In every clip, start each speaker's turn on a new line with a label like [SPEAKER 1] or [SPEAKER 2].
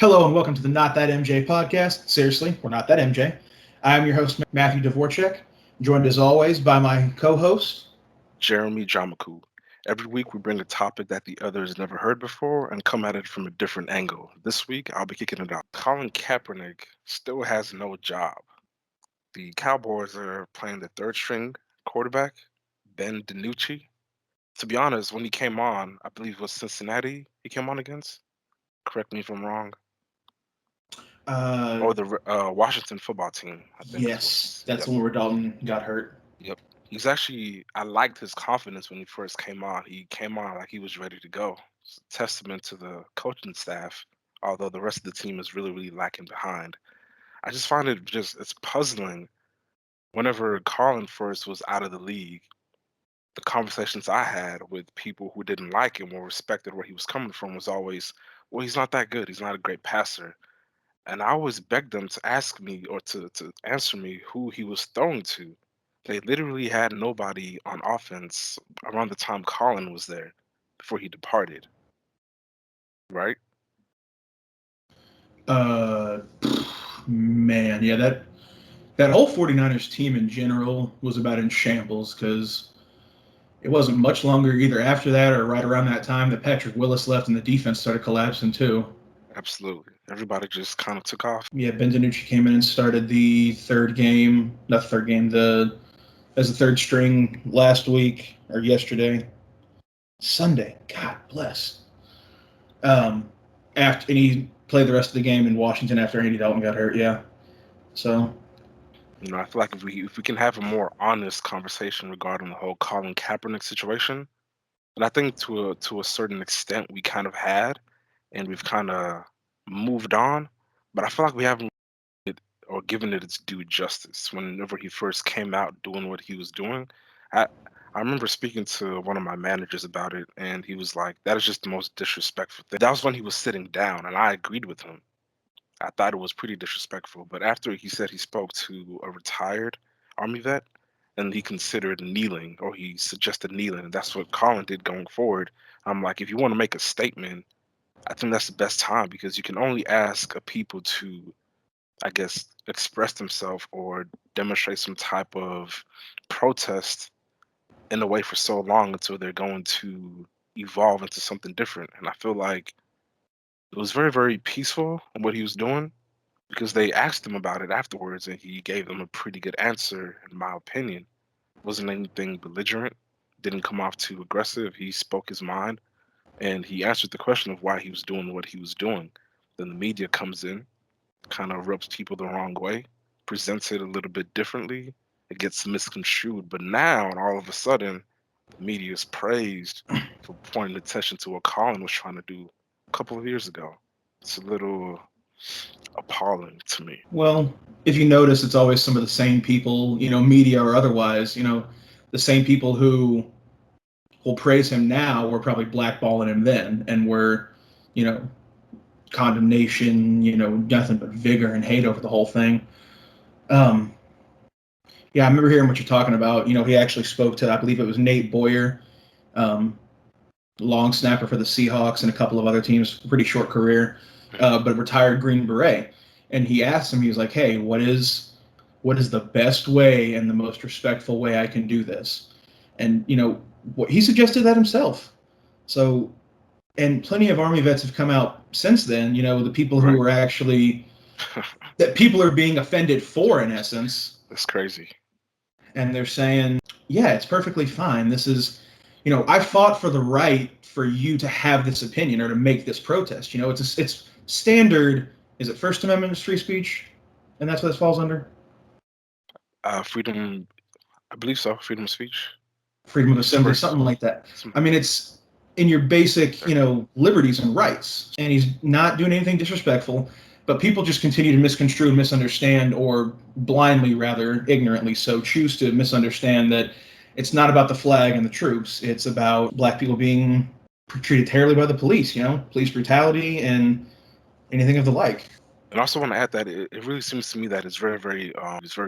[SPEAKER 1] Hello and welcome to the Not That MJ podcast. Seriously, we're not that MJ. I'm your host, Matthew Dvorak, joined as always by my co-host.
[SPEAKER 2] Jeremy Jamaku. Every week we bring a topic that the others never heard before and come at it from a different angle. This week I'll be kicking it out. Colin Kaepernick still has no job. The Cowboys are playing the third string quarterback, Ben DiNucci. To be honest, when he came on, I believe it was Cincinnati he came on against. Correct me if I'm wrong.
[SPEAKER 1] Uh,
[SPEAKER 2] Or the Washington football team, I think it
[SPEAKER 1] yes,
[SPEAKER 2] was.
[SPEAKER 1] that's
[SPEAKER 2] Yep.
[SPEAKER 1] the one where Dalton got hurt.
[SPEAKER 2] Yep. He's actually, I liked his confidence when he first came on. He came on like he was ready to go. It's a testament to the coaching staff, although the rest of the team is really, really lacking behind. I just find it just, it's puzzling. Whenever Colin first was out of the league, the conversations I had with people who didn't like him or respected where he was coming from was always, well, he's not that good. He's not a great passer. And I always begged them to ask me or to answer me who he was throwing to. They literally had nobody on offense around the time Colin was there before he departed, right?
[SPEAKER 1] Uh, man, yeah, that whole 49ers team in general was about in shambles because it wasn't much longer either after that or right around that time that Patrick Willis left and the defense started collapsing too.
[SPEAKER 2] Absolutely. Everybody just kind of took off.
[SPEAKER 1] Yeah, Ben DiNucci came in and started the third game, not the third game, the as the third string last week or yesterday, Sunday. God bless. Um, and he played the rest of the game in Washington after Andy Dalton got hurt. Yeah, so
[SPEAKER 2] I feel like if we can have a more honest conversation regarding the whole Colin Kaepernick situation, and I think to a certain extent we kind of had, and we've kind of moved on, but I feel like we haven't or given it its due justice. Whenever he first came out doing what he was doing, I I remember speaking to one of my managers about it, and he was like, "That is just the most disrespectful thing." That was when he was sitting down, and I agreed with him. I thought it was pretty disrespectful. But after he said he spoke to a retired Army vet, and he considered kneeling, or he suggested kneeling, and that's what Colin did going forward. I'm like, if you want to make a statement, I think that's the best time because you can only ask a people to, I guess, express themselves or demonstrate some type of protest in a way for so long until they're going to evolve into something different. And I feel like it was very, very peaceful in what he was doing because they asked him about it afterwards and he gave them a pretty good answer, in my opinion. Wasn't anything belligerent, didn't come off too aggressive. He spoke his mind and he answered the question of why he was doing what he was doing. Then the media comes in, kind of rubs people the wrong way, presents it a little bit differently, it gets misconstrued. But now, and all of a sudden, the media is praised for pointing attention to what Colin was trying to do a couple of years ago. It's a little appalling to me.
[SPEAKER 1] well, if you notice, it's always some of the same people, media or otherwise, the same people who will praise him now were probably blackballing him then, and were, you know, condemnation, nothing but vigor and hate over the whole thing. Um, yeah, I remember hearing what you're talking about. He actually spoke to, I believe it was Nate Boyer, um, long snapper for the Seahawks and a couple of other teams, pretty short career, but retired Green Beret. And he asked him, he was like, "Hey, what is the best way and the most respectful way I can do this?" And what he suggested that himself. So, and plenty of Army vets have come out since then. The people who
[SPEAKER 2] Right.
[SPEAKER 1] are actually that people are being offended for, in essence,
[SPEAKER 2] That's crazy.
[SPEAKER 1] and they're saying, yeah, it's perfectly fine. This is, I fought for the right for you to have this opinion or to make this protest. It's standard. Is it First Amendment is free speech, and that's what this falls under?
[SPEAKER 2] Freedom, I believe so. Freedom of speech.
[SPEAKER 1] Freedom of
[SPEAKER 2] It's
[SPEAKER 1] assembly,
[SPEAKER 2] first.
[SPEAKER 1] something like that.
[SPEAKER 2] Some,
[SPEAKER 1] I mean, it's in your basic,
[SPEAKER 2] okay.
[SPEAKER 1] liberties and rights, and he's not doing anything disrespectful. But people just continue to misconstrue and misunderstand, or blindly, rather ignorantly so, choose to misunderstand that it's not about the flag and the troops. It's about black people being treated terribly by the police, police brutality and anything of the like.
[SPEAKER 2] And I also want to add that it really seems to me that it's very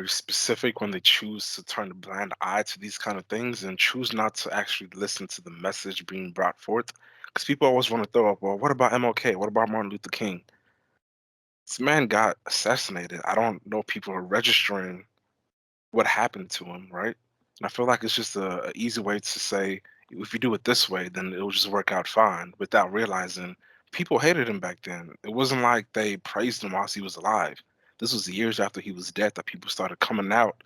[SPEAKER 2] specific when they choose to turn a blind eye to these kind of things and choose not to actually listen to the message being brought forth. Because people always want to throw up, well, what about MLK? What about Martin Luther King? This man got assassinated. I don't know if people are registering what happened to him, right? And I feel like it's just a easy way to say, if you do it this way, then it'll just work out fine, without realizing people hated him back then. It wasn't like they praised him whilst he was alive. This was years after he was dead that people started coming out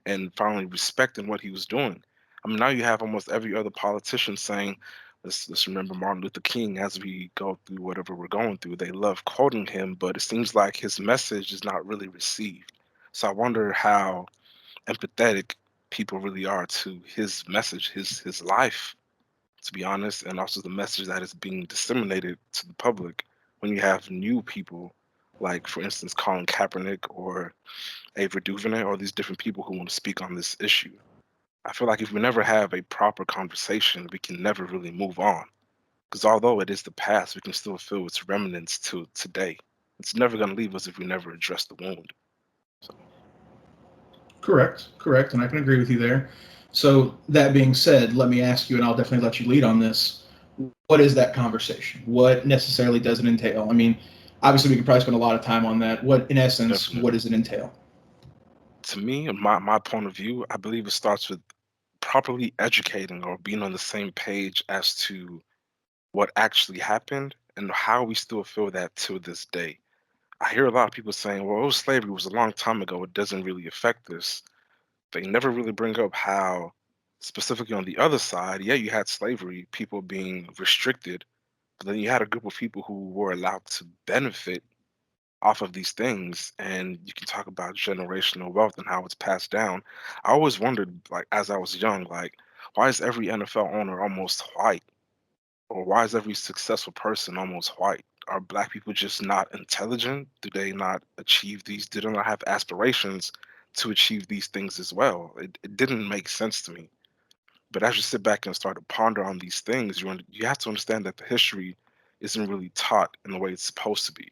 [SPEAKER 2] and finally respecting what he was doing. I mean, now you have almost every other politician saying, let's remember Martin Luther King as we go through whatever we're going through. They love quoting him, but it seems like his message is not really received. So I wonder how empathetic people really are to his message, his life, to be honest, and also the message that is being disseminated to the public when you have new people, like for instance Colin Kaepernick or Ava DuVernay, or these different people who want to speak on this issue. I feel like if we never have a proper conversation, we can never really move on. Because although it is the past, we can still feel its remnants to today. It's never going to leave us if we never address the wound. So,
[SPEAKER 1] Correct, and I can agree with you there. So that being said, let me ask you, and I'll definitely let you lead on this. What is that conversation? What necessarily does it entail? I mean, obviously we could probably spend a lot of time on that. What, in essence, what
[SPEAKER 2] definitely.
[SPEAKER 1] does it entail?
[SPEAKER 2] To me, my point of view, I believe it starts with properly educating or being on the same page as to what actually happened and how we still feel that to this day. I hear a lot of people saying, well, oh, slavery was a long time ago. It doesn't really affect this. They never really bring up how, specifically on the other side, yeah, you had slavery, people being restricted, but then you had a group of people who were allowed to benefit off of these things. And you can talk about generational wealth and how it's passed down. I always wondered, like, as I was young, like, why is every NFL owner almost white? Or why is every successful person almost white? Are black people just not intelligent? Do they not achieve these? Do they not have aspirations to achieve these things as well? It didn't make sense to me. But as you sit back and start to ponder on these things, you have to understand that the history isn't really taught in the way it's supposed to be.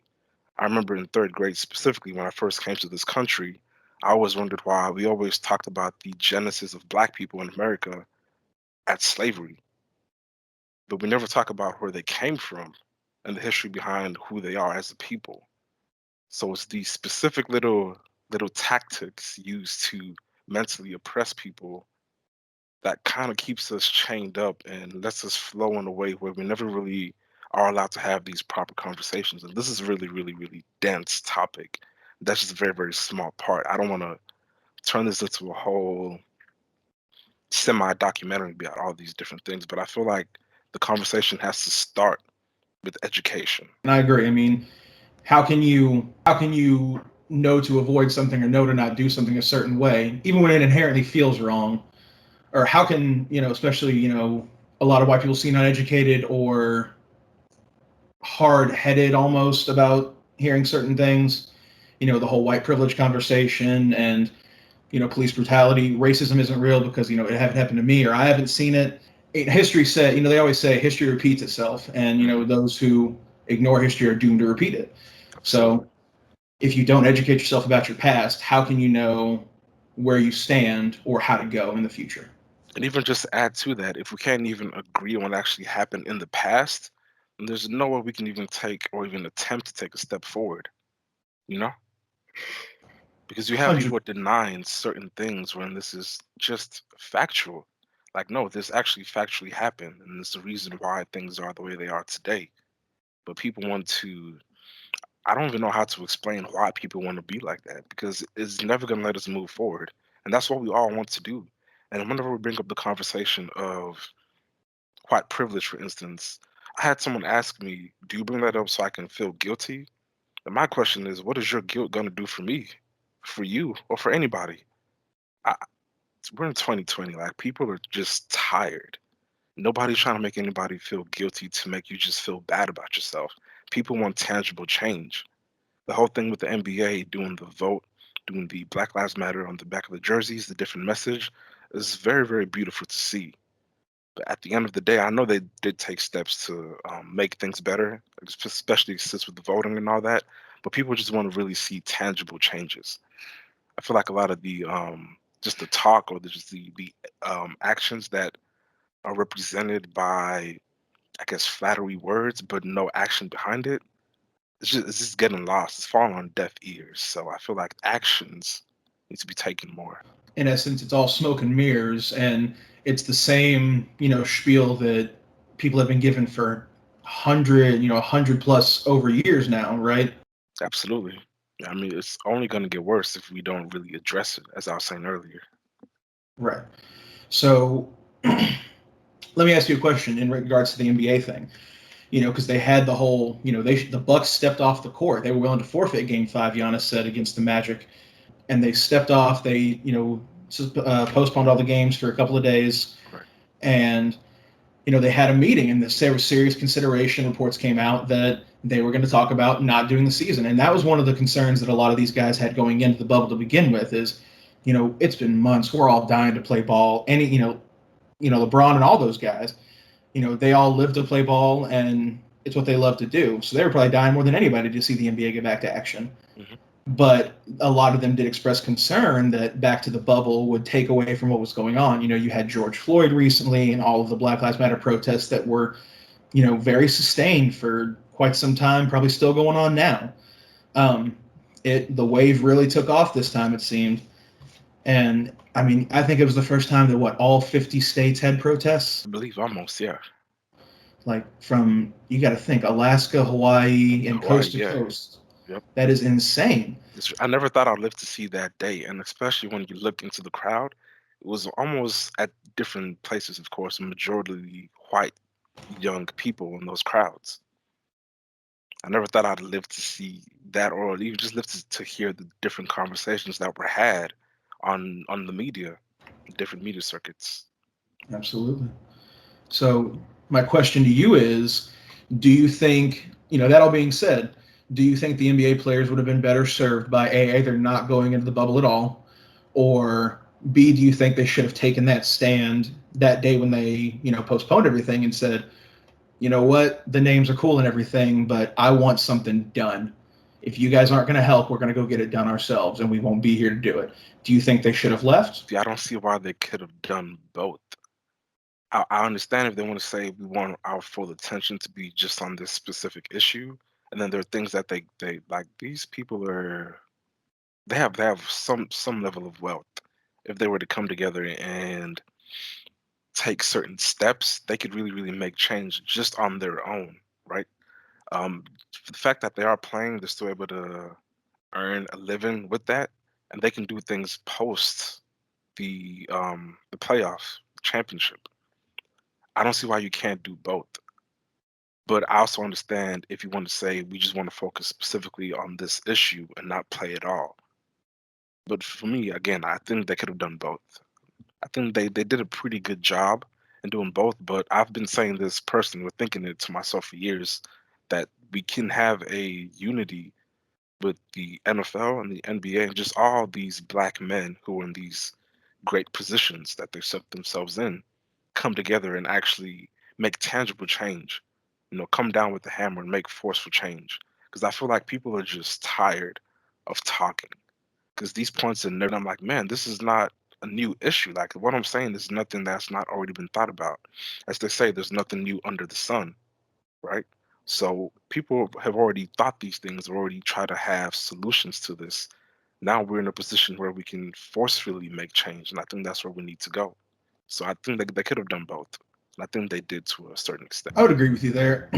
[SPEAKER 2] I remember in third grade specifically when I first came to this country, I always wondered why we always talked about the genesis of black people in America at slavery, but we never talk about where they came from and the history behind who they are as a people. So it's these specific little tactics used to mentally oppress people that kind of keeps us chained up and lets us flow in a way where we never really are allowed to have these proper conversations. And this is really dense topic. That's just a very small part. I don't want to turn this into a whole semi-documentary about all these different things, but I feel like the conversation has to start with education.
[SPEAKER 1] And I agree. I mean, how can you know to avoid something or know to not do something a certain way, even when it inherently feels wrong? Or how can, especially, a lot of white people seem uneducated or hard-headed almost about hearing certain things. The whole white privilege conversation and police brutality. Racism isn't real because it haven't happened to me or I haven't seen it. History said, they always say history repeats itself, and
[SPEAKER 2] Mhm.
[SPEAKER 1] those who ignore history are doomed to repeat it. So
[SPEAKER 2] Absolutely.
[SPEAKER 1] if you don't educate yourself about your past, how can you know where you stand or how to go in the future?
[SPEAKER 2] And even just to add to that, if we can't even agree on what actually happened in the past, then there's no way we can even take or even attempt to take a step forward, you know? Because you have
[SPEAKER 1] 100.
[SPEAKER 2] people denying certain things when this is just factual. Like, no, this actually factually happened, and it's the reason why things are the way they are today. But people want to, I don't even know how to explain why people want to be like that because it's never going to let us move forward. And that's what we all want to do. And whenever we bring up the conversation of white privilege, for instance, I had someone ask me, do you bring that up so I can feel guilty? And my question is, what is your guilt going to do for me, for you, or for anybody? I, we're in 2020. Like, people are just tired. Nobody's trying to make anybody feel guilty to make you just feel bad about yourself. People want tangible change. The whole thing with the NBA doing the vote, doing the Black Lives Matter on the back of the jerseys, the different message, is very beautiful to see. But at the end of the day, I know they did take steps to make things better, especially since with the voting and all that. But people just want to really see tangible changes. I feel like a lot of the just the talk or just the actions that are represented by, I guess, flattery words, but no action behind it, it's just getting lost. It's falling on deaf ears. So I feel like actions need to be taken more.
[SPEAKER 1] In essence, it's all smoke and mirrors, and it's the same, spiel that people have been given for 100 plus over years now, right?
[SPEAKER 2] Absolutely. I mean, it's only going to get worse if we don't really address it, as I was saying earlier.
[SPEAKER 1] Right. So let me ask you a question in regards to the NBA thing. Because they had the whole, the Bucks stepped off the court. They were willing to forfeit Game 5, Giannis said, against the Magic, and they stepped off. They, postponed all the games for a couple of days,
[SPEAKER 2] Right.
[SPEAKER 1] and they had a meeting, and there was serious consideration. Reports came out that they were going to talk about not doing the season, and that was one of the concerns that a lot of these guys had going into the bubble to begin with. Is, it's been months. We're all dying to play ball. LeBron and all those guys, they all live to play ball, and it's what they love to do. So they were probably dying more than anybody to see the NBA get back to action.
[SPEAKER 2] Hmm.
[SPEAKER 1] But a lot of them did express concern that back to the bubble would take away from what was going on. You had George Floyd recently and all of the Black Lives Matter protests that were, very sustained for quite some time, probably still going on now. The wave really took off this time, it seemed. And I mean, I think it was the first time that all 50 states had protests.
[SPEAKER 2] I believe almost, yeah.
[SPEAKER 1] Like you got to think, Alaska, Hawaii, and
[SPEAKER 2] Hawaii,
[SPEAKER 1] coast to
[SPEAKER 2] yeah.
[SPEAKER 1] coast.
[SPEAKER 2] Yep.
[SPEAKER 1] That is insane.
[SPEAKER 2] I never thought I'd live to see that day, and especially when you look into the crowd, it was almost at different places, of course, majority white young people in those crowds. I never thought I'd live to see that, or even just live to hear the different conversations that were had on the media, different media circuits.
[SPEAKER 1] Absolutely. So my question to you is, do you think, that all being said, do you think the NBA players would have been better served by A, either not going into the bubble at all, or B, do you think they should have taken that stand that day when they, postponed everything and said, you know what, the names are cool and everything, but I want something done. If you guys aren't going to help, we're going to go get it done ourselves, and we won't be here to do it. Do you think they should have left?
[SPEAKER 2] See, I don't see why they could have done both. I understand if they want to say we want our full attention to be just on this specific issue, and then there are things that they like. These people are they have some level of wealth. If they were to come together and take certain steps, they could really make change just on their own, right? Um, the fact that they are playing, they're still able to earn a living with that, and they can do things post the playoff championship. I don't see why you can't do both. But I also understand if you want to say we just want to focus specifically on this issue and not play it all. But for me, again, I think they could have done both. I think they did a pretty good job in doing both. But I've been saying this personally, thinking it to myself for years, that we can have a unity with the NFL and the NBA and just all these black men who are in these great positions that they set themselves in come together and actually make tangible change. Come down with the hammer and make forceful change. Because I feel like people are just tired of talking. Because these points are never, I'm like, man, this is not a new issue. Like what I'm saying is nothing that's not already been thought about. As they say, there's nothing new under the sun, right? So people have already thought these things, already try to have solutions to this. Now we're in a position where we can forcefully make change, and I think that's where we need to go. So I think they could have done both, and I think they did to a certain extent.
[SPEAKER 1] I would agree with you there.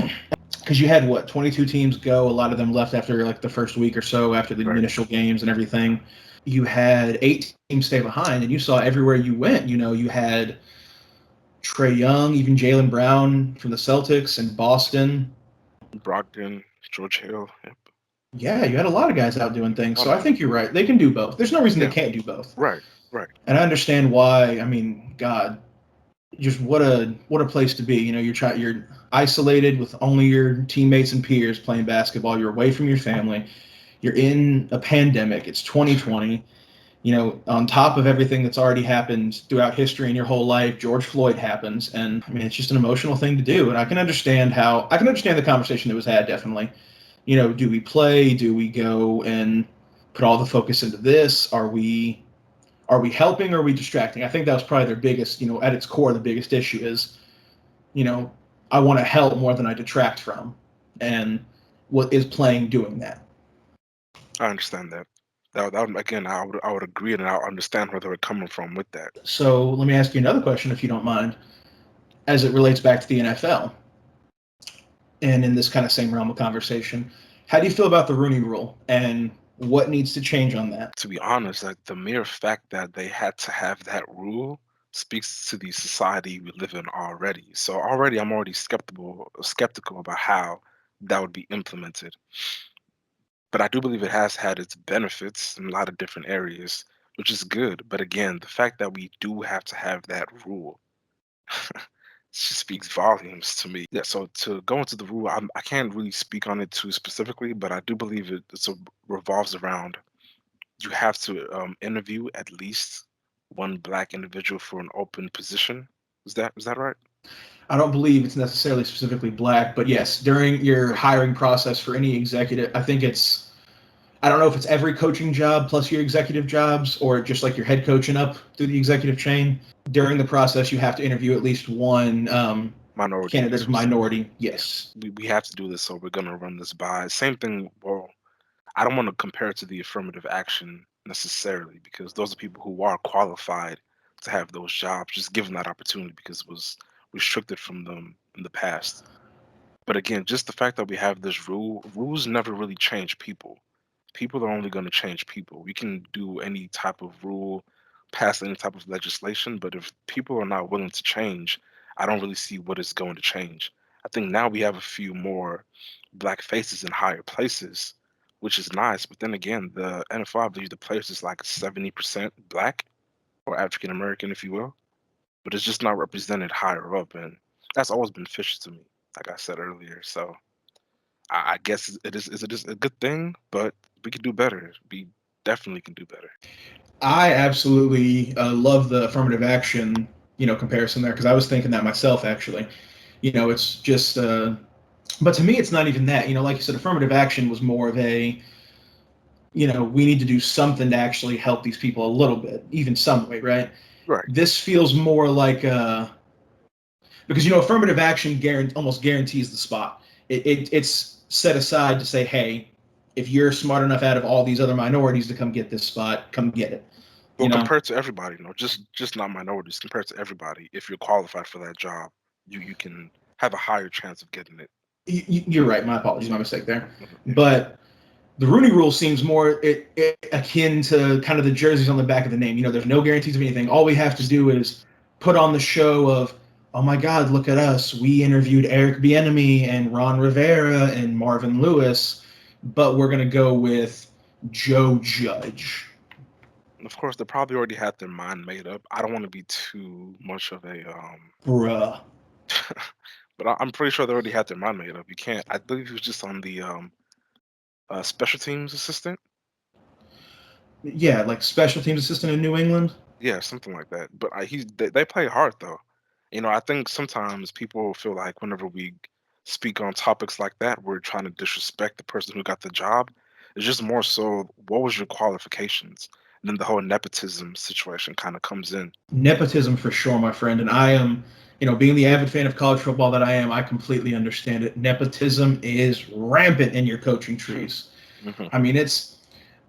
[SPEAKER 1] Because you had 22 teams go. A lot of them left after like the first week or so, after the
[SPEAKER 2] Right.
[SPEAKER 1] initial games and everything. You had 8 teams stay behind, and you saw everywhere you went. You had Trey Young, even Jalen Brown from the Celtics and Boston.
[SPEAKER 2] Brogdon, George Hill. Yep.
[SPEAKER 1] Yeah, you had a lot of guys out doing things. So I
[SPEAKER 2] Lot
[SPEAKER 1] think you're right. They can do both. There's no reason they
[SPEAKER 2] Yeah.
[SPEAKER 1] can't do both.
[SPEAKER 2] Right. Right.
[SPEAKER 1] And I understand why. I mean, God, just what a place to be. You're isolated with only your teammates and peers playing basketball. You're away from your family. You're in a pandemic. It's 2020. On top of everything that's already happened throughout history in your whole life, George Floyd happens, and I mean it's just an emotional thing to do. And I can understand the conversation that was had. Definitely, do we play? Do we go and put all the focus into this? Are we helping or are we distracting? I think that was probably their biggest, at its core, the biggest issue is, I want to help more than I detract from. And what is playing doing that.
[SPEAKER 2] I understand that. Again, I would agree, and I understand where they're coming from with that.
[SPEAKER 1] So let me ask you another question, if you don't mind, as it relates back to the NFL, and in this kind of same realm of conversation. How do you feel about the Rooney Rule, and what needs to change on that?
[SPEAKER 2] To be honest, like the mere fact that they had to have that rule speaks to the society we live in already. So already, I'm already skeptical about how that would be implemented. But I do believe it has had its benefits in a lot of different areas, which is good. But again, the fact that we do have to have that rule just speaks volumes to me. Yeah, so to go into the rule, I can't really speak on it too specifically, but I do believe it revolves around you have to interview at least one black individual for an open position. Is that right?
[SPEAKER 1] I don't believe it's necessarily specifically black, but yes, during your hiring process for any executive, I don't know if it's every coaching job plus your executive jobs or just like your head coaching up through the executive chain. During the process, you have to interview at least one
[SPEAKER 2] Minority.
[SPEAKER 1] candidate of minority. Yes.
[SPEAKER 2] We have to do this, so we're gonna run this by. Same thing. Well, I don't want to compare it to the affirmative action necessarily because those are people who are qualified to have those jobs, just given that opportunity because it was restricted from them in the past. But again, just the fact that we have this rules never really change people. People are only going to change people. We can do any type of rule, pass any type of legislation, but if people are not willing to change, I don't really see what is going to change. I think now we have a few more black faces in higher places, which is nice. But then again, the NFL, I believe the players is like 70% black or African American, if you will, but it's just not represented higher up, and that's always been fishy to me, like I said earlier. So I guess it is a good thing, but we can do better. We definitely can do better.
[SPEAKER 1] I absolutely love the affirmative action, comparison there because I was thinking that myself actually. It's just, but to me, it's not even that. Like you said, affirmative action was more of a, we need to do something to actually help these people a little bit, even some way, right?
[SPEAKER 2] Right.
[SPEAKER 1] This feels more like because affirmative action almost guarantees the spot. It's set aside to say, hey, if you're smart enough out of all these other minorities to come get this spot, come get it.
[SPEAKER 2] Well, compared to everybody, just not minorities. Compared to everybody, if you're qualified for that job, you can have a higher chance of getting it.
[SPEAKER 1] You're right. My apologies, my mistake there.
[SPEAKER 2] Mhm.
[SPEAKER 1] But the Rooney Rule seems more akin to kind of the jerseys on the back of the name. There's no guarantees of anything. All we have to do is put on the show of, oh my God, look at us. We interviewed Eric Bieniemy and Ron Rivera and Marvin Lewis, but we're going to go with Joe Judge.
[SPEAKER 2] Of course, they probably already had their mind made up. I don't want to be too much of a
[SPEAKER 1] Bruh.
[SPEAKER 2] but I'm pretty sure they already had their mind made up. You can't. I believe he was just on the special teams assistant.
[SPEAKER 1] Yeah, like special teams assistant in New England.
[SPEAKER 2] Yeah, something like that. But they play hard though. I think sometimes people feel like whenever we speak on topics like that, we're trying to disrespect the person who got the job. It's just more so, what was your qualifications? And then the whole nepotism situation kind of comes in.
[SPEAKER 1] Nepotism for sure, my friend. And I am, being the avid fan of college football that I am, I completely understand it. Nepotism is rampant in your coaching trees.
[SPEAKER 2] Mm-hmm.
[SPEAKER 1] I mean,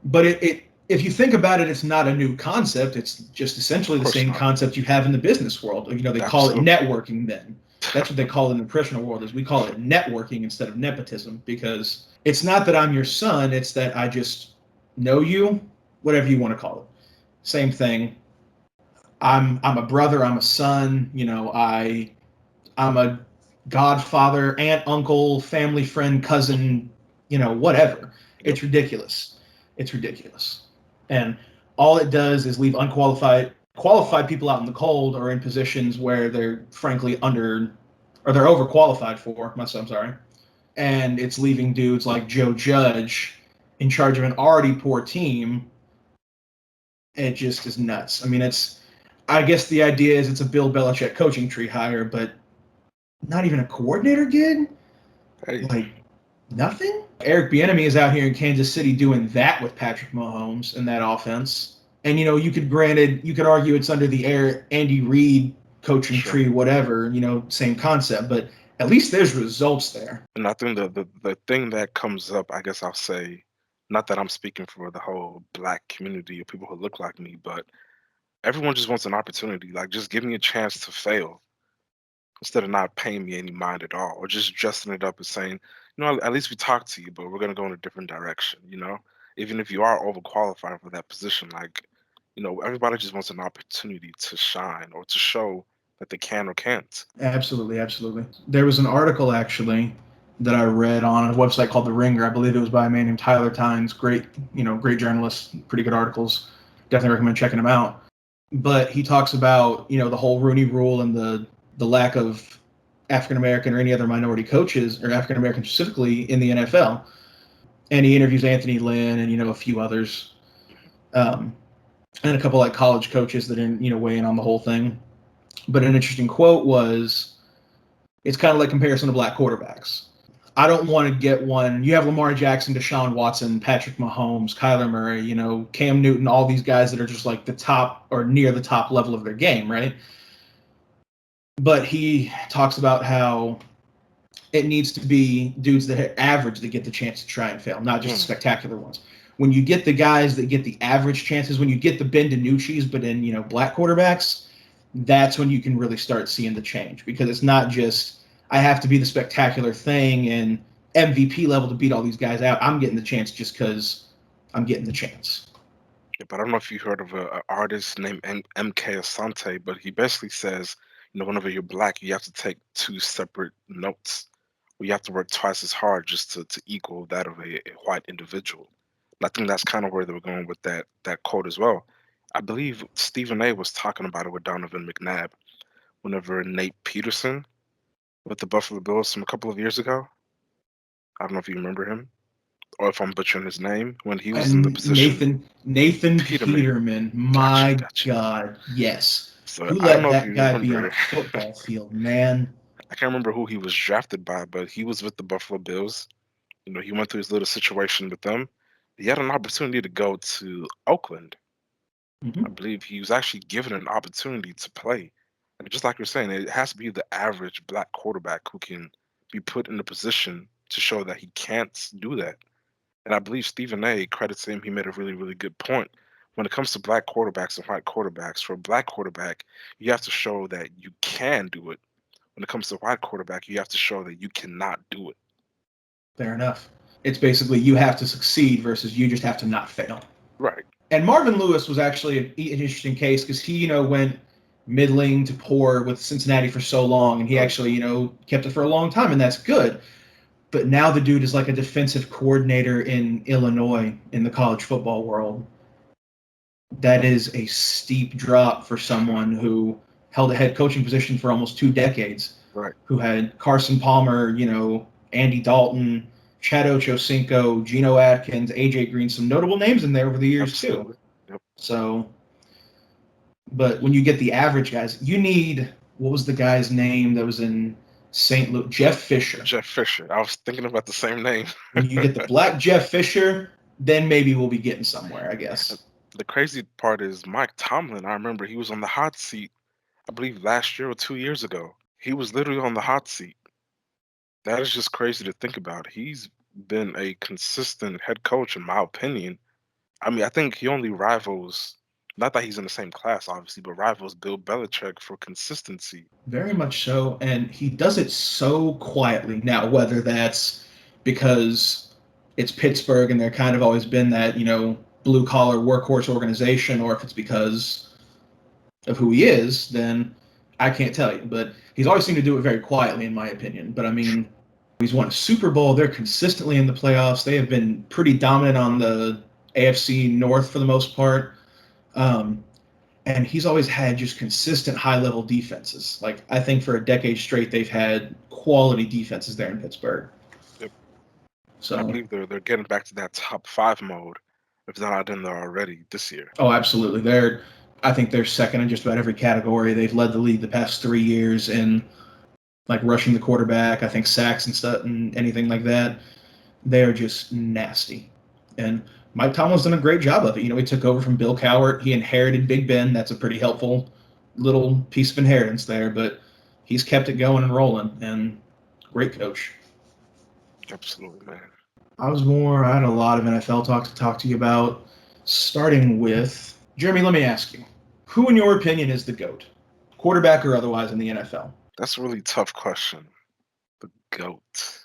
[SPEAKER 1] but if you think about it, it's not a new concept. It's just essentially the same concept you have in the business world. They call it networking then. That's what they call it in the professional world, is we call it networking instead of nepotism, because it's not that I'm your son, it's that I just know you, whatever you want to call it. Same thing. I'm a brother, I'm a son, I'm a godfather, aunt, uncle, family friend, cousin, whatever. It's ridiculous. It's ridiculous. And all it does is leave qualified people out in the cold or in positions where they're frankly they're overqualified for. I'm sorry. And it's leaving dudes like Joe Judge in charge of an already poor team. It just is nuts. I mean, I guess the idea is it's a Bill Belichick coaching tree hire, but not even a coordinator gig?
[SPEAKER 2] Hey.
[SPEAKER 1] Like, nothing? Eric Bieniemy is out here in Kansas City doing that with Patrick Mahomes in that offense. And, you could argue it's under the Andy Reid coaching tree, whatever, same concept. But at least there's results there.
[SPEAKER 2] And I think the thing that comes up, I guess I'll say, not that I'm speaking for the whole black community or people who look like me, but everyone just wants an opportunity. Like, just give me a chance to fail instead of not paying me any mind at all, or just dressing it up and saying, at least we talked to you, but we're gonna go in a different direction. Even if you are overqualified for that position, like, everybody just wants an opportunity to shine or to show that they can or can't.
[SPEAKER 1] Absolutely, absolutely. There was an article actually that I read on a website called The Ringer. I believe it was by a man named Tyler Tynes. Great, great journalist, pretty good articles. Definitely recommend checking them out. But he talks about, the whole Rooney Rule and the lack of African American or any other minority coaches, or African American specifically, in the NFL. And he interviews Anthony Lynn and, a few others. And a couple like college coaches that didn't, weigh in on the whole thing. But an interesting quote was, it's kind of like comparison to black quarterbacks. I don't want to get one. You have Lamar Jackson, Deshaun Watson, Patrick Mahomes, Kyler Murray, Cam Newton, all these guys that are just like the top or near the top level of their game, right? But he talks about how it needs to be dudes that are average that get the chance to try and fail, not just spectacular ones. When you get the guys that get the average chances, when you get the Ben DiNucci's, but in, black quarterbacks, that's when you can really start seeing the change, because it's not just I have to be the spectacular thing and MVP level to beat all these guys out. I'm getting the chance just because I'm getting the chance.
[SPEAKER 2] Yeah, but I don't know if you heard of an artist named MK Asante, but he basically says, whenever you're black, you have to take two separate notes. Where you have to work twice as hard just to equal that of a white individual. And I think that's kind of where they were going with that quote as well. I believe Stephen A was talking about it with Donovan McNabb whenever Nate Peterson with the Buffalo Bills from a couple of years ago. I don't know if you remember him or if I'm butchering his name when he was in the
[SPEAKER 1] And
[SPEAKER 2] position.
[SPEAKER 1] Nathan Peterman, my
[SPEAKER 2] Gotcha.
[SPEAKER 1] God, yes.
[SPEAKER 2] So
[SPEAKER 1] Who
[SPEAKER 2] I don't
[SPEAKER 1] let
[SPEAKER 2] know if
[SPEAKER 1] that
[SPEAKER 2] you
[SPEAKER 1] guy be on
[SPEAKER 2] remember.
[SPEAKER 1] a football field, man?
[SPEAKER 2] I can't remember who he was drafted by, but he was with the Buffalo Bills. He went through his little situation with them. He had an opportunity to go to Oakland. I
[SPEAKER 1] Mm-hmm.
[SPEAKER 2] believe he was actually given an opportunity to play. And just like you're saying, it has to be the average black quarterback who can be put in a position to show that he can't do that. And I believe Stephen A credits him. He made a really, really good point. When it comes to black quarterbacks and white quarterbacks, for a black quarterback, you have to show that you can do it. When it comes to a white quarterback, you have to show that you cannot do it.
[SPEAKER 1] Fair enough. It's basically you have to succeed versus you just have to not fail.
[SPEAKER 2] Right.
[SPEAKER 1] And Marvin Lewis was actually an interesting case because he, went middling to poor with Cincinnati for so long, and he actually, kept it for a long time, and that's good. But now the dude is like a defensive coordinator in Illinois in the college football world. That is a steep drop for someone who held a head coaching position for almost 2 decades,
[SPEAKER 2] Right.
[SPEAKER 1] who had Carson Palmer, Andy Dalton, Chad Ochocinco, Geno Atkins, AJ Green, some notable names in there over the years
[SPEAKER 2] Absolutely.
[SPEAKER 1] too.
[SPEAKER 2] Yep.
[SPEAKER 1] So, but when you get the average guys, you need, what was the guy's name that was in St. Louis? Jeff Fisher.
[SPEAKER 2] Jeff Fisher. I was thinking about the same name.
[SPEAKER 1] When you get the black Jeff Fisher, then maybe we'll be getting somewhere, I guess.
[SPEAKER 2] The crazy part is Mike Tomlin. I remember he was on the hot seat, I believe last year or 2 years ago. He was literally on the hot seat. That is just crazy to think about. He's been a consistent head coach, in my opinion. I mean, I think he only rivals, not that he's in the same class, obviously, but rivals Bill Belichick for consistency.
[SPEAKER 1] Very much so, and he does it so quietly. Now, whether that's because it's Pittsburgh and they're kind of always been that, blue collar workhorse organization, or if it's because of who he is, then I can't tell you. But he's always seemed to do it very quietly, in my opinion. But I mean, he's won a Super Bowl. They're consistently in the playoffs. They have been pretty dominant on the AFC North for the most part. And he's always had just consistent high-level defenses. Like, I think for a decade straight, they've had quality defenses there in Pittsburgh.
[SPEAKER 2] Yep.
[SPEAKER 1] So
[SPEAKER 2] I believe they're getting back to that top 5 mode, if they're not in there already this year.
[SPEAKER 1] Oh, absolutely. I think they're second in just about every category. They've led the league the past 3 years in, like, rushing the quarterback, I think sacks and stuff and anything like that. They're just nasty. And Mike Tomlin's done a great job of it. He took over from Bill Cowart. He inherited Big Ben. That's a pretty helpful little piece of inheritance there, but he's kept it going and rolling. And Great coach.
[SPEAKER 2] Absolutely, man.
[SPEAKER 1] I had a lot of NFL talk to talk to you about, starting with Jeremy. Let me ask you, who in your opinion is the GOAT, quarterback or otherwise, in the NFL?
[SPEAKER 2] That's a really tough question. The GOAT.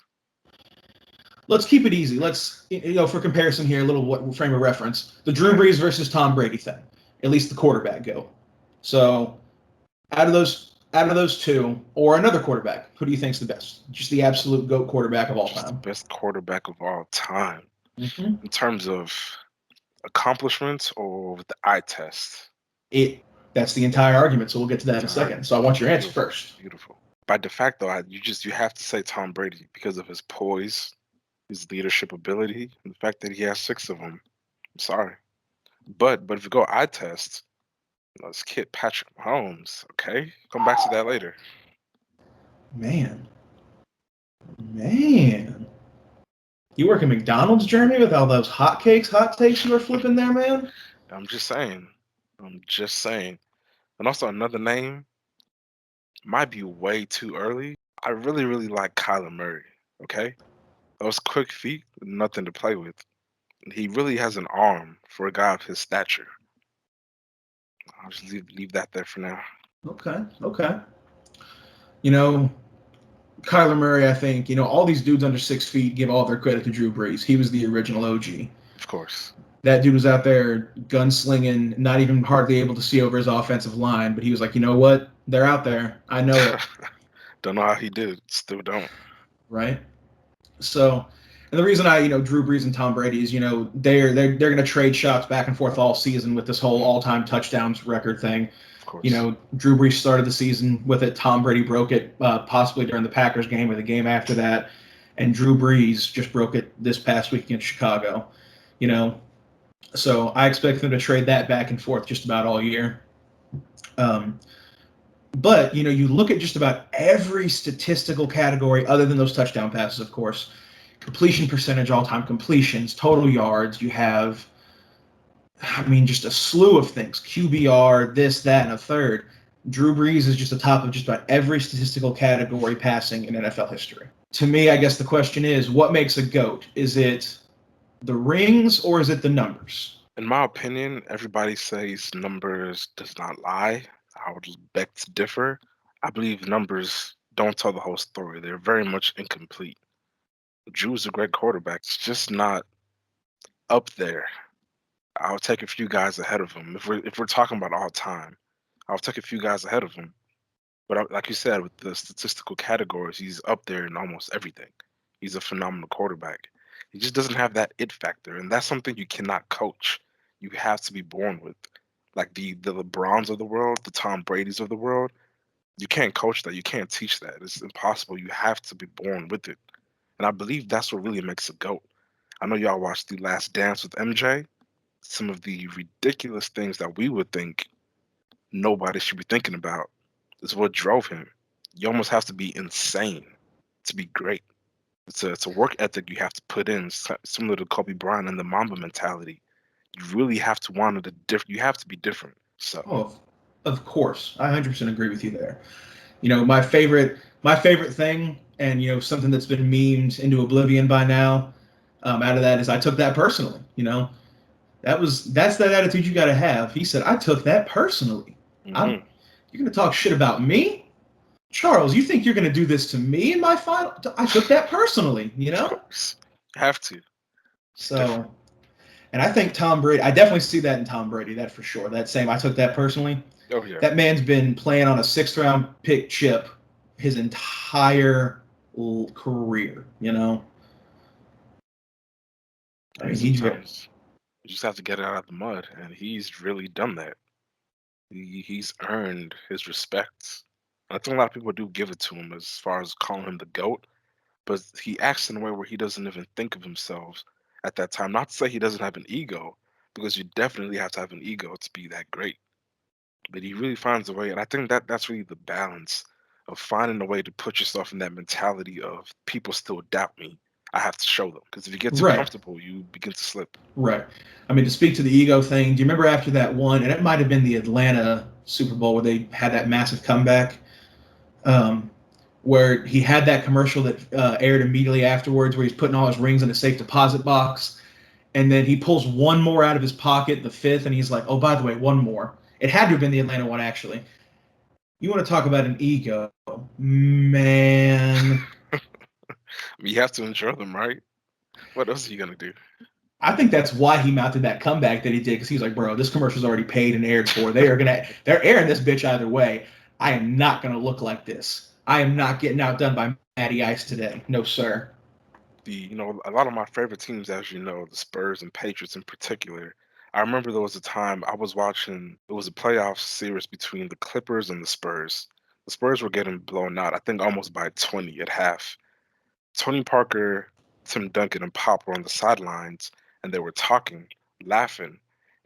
[SPEAKER 1] Let's keep it easy. Let's, for comparison here, a little frame of reference: the Drew Brees versus Tom Brady thing. At least the quarterback GOAT. So out of those two, or another quarterback, who do you think's the best? Just the absolute GOAT quarterback of all
[SPEAKER 2] Just the
[SPEAKER 1] time.
[SPEAKER 2] best quarterback of all time.
[SPEAKER 1] Mm-hmm.
[SPEAKER 2] In terms of accomplishments or with the eye test?
[SPEAKER 1] That's the entire argument. So we'll get to that in a
[SPEAKER 2] Entire
[SPEAKER 1] second. So I want your answer
[SPEAKER 2] Beautiful.
[SPEAKER 1] first.
[SPEAKER 2] Beautiful. By de facto, you have to say Tom Brady because of his poise, his leadership ability, and the fact that he has 6 of them. I'm sorry. But if you go eye test, let's kid Patrick Mahomes, okay? Come back to that later.
[SPEAKER 1] Man, man. You work at McDonald's, Jeremy, with all those hot takes you were flipping there, man?
[SPEAKER 2] I'm just saying. I'm just saying. And also another name might be way too early. I really, really like Kyler Murray. Okay? Those quick feet, nothing to play with. He really has an arm for a guy of his stature. I'll just leave that there for now.
[SPEAKER 1] Okay, okay. You know, Kyler Murray, I think, all these dudes under 6 feet give all their credit to Drew Brees. He was the original OG.
[SPEAKER 2] Of course.
[SPEAKER 1] That dude was out there gunslinging, not even hardly able to see over his offensive line, but he was like, you know what? They're out there. I know it.
[SPEAKER 2] Don't know how he did it. Still don't.
[SPEAKER 1] Right? So, and the reason Drew Brees and Tom Brady is, they're going to trade shots back and forth all season with this whole all-time touchdowns record thing.
[SPEAKER 2] Of course.
[SPEAKER 1] Drew Brees started the season with it. Tom Brady broke it possibly during the Packers game or the game after that, and Drew Brees just broke it this past week against Chicago. So I expect them to trade that back and forth just about all year. But you look at just about every statistical category other than those touchdown passes, of course. Completion percentage, all-time completions, total yards. You have, just a slew of things. QBR, this, that, and a third. Drew Brees is just the top of just about every statistical category passing in NFL history. To me, I guess the question is, what makes a GOAT? Is it the rings or is it the numbers?
[SPEAKER 2] In my opinion, everybody says numbers does not lie. I would beg to differ. I believe numbers don't tell the whole story. They're very much incomplete. Drew's a great quarterback. It's just not up there. I'll take a few guys ahead of him. If we're talking about all time, I'll take a few guys ahead of him. But like you said, with the statistical categories, he's up there in almost everything. He's a phenomenal quarterback. He just doesn't have that it factor, and that's something you cannot coach. You have to be born with. Like the LeBrons of the world, the Tom Brady's of the world, you can't coach that. You can't teach that. It's impossible. You have to be born with it. And I believe that's what really makes a GOAT. I know y'all watched The Last Dance with MJ. Some of the ridiculous things that we would think nobody should be thinking about is what drove him. You almost have to be insane to be great. It's a work ethic you have to put in, similar to Kobe Bryant and the Mamba mentality. You really have to want it you have to be different. So
[SPEAKER 1] Oh, of course. I 100% agree with you there. My favorite thing, and something that's been memed into oblivion by now, out of that is I took that personally. That's that attitude you got to have. He said, I took that personally.
[SPEAKER 2] hmm
[SPEAKER 1] You're going to talk shit about me? Charles, you think you're going to do this to me in my final? I took that personally,
[SPEAKER 2] of course, you have to. It's different.
[SPEAKER 1] So, and I think Tom Brady, I definitely see that in Tom Brady, that for sure. That same, I took that personally.
[SPEAKER 2] Oh yeah,
[SPEAKER 1] That man's been playing on a 6th-round pick chip his entire career, I mean,
[SPEAKER 2] sometimes you just have to get it out of the mud, and he's really done that. He's earned his respect. I think a lot of people do give it to him as far as calling him the GOAT, but he acts in a way where he doesn't even think of himself at that time. Not to say he doesn't have an ego, because you definitely have to have an ego to be that great. But he really finds a way, and I think that's really the balance of finding a way to put yourself in that mentality of people still doubt me. I have to show them, because if you get too
[SPEAKER 1] right,
[SPEAKER 2] comfortable, you begin to slip.
[SPEAKER 1] right. I mean, to speak to the ego thing, do you remember after that one, and it might have been the Atlanta Super Bowl where they had that massive comeback? Um, where he had that commercial that aired immediately afterwards, where he's putting all his rings in a safe deposit box, and then he pulls one more out of his pocket, the fifth, and he's like, "Oh, by the way, one more." It had to have been the Atlanta one, actually. You want to talk about an ego, man?
[SPEAKER 2] You have to enjoy them, right? What else are you gonna do?
[SPEAKER 1] I think that's why he mounted that comeback that he did, because he's like, bro, this commercial's already paid and aired for. They're airing this bitch either way. I am not gonna look like this. I am not getting outdone by Matty Ice today. No, sir.
[SPEAKER 2] A lot of my favorite teams, as you know, the Spurs and Patriots in particular. I remember there was a time I was watching. It was a playoff series between the Clippers and the Spurs. The Spurs were getting blown out, I think almost by 20 at half. Tony Parker, Tim Duncan, and Pop were on the sidelines, and they were talking, laughing.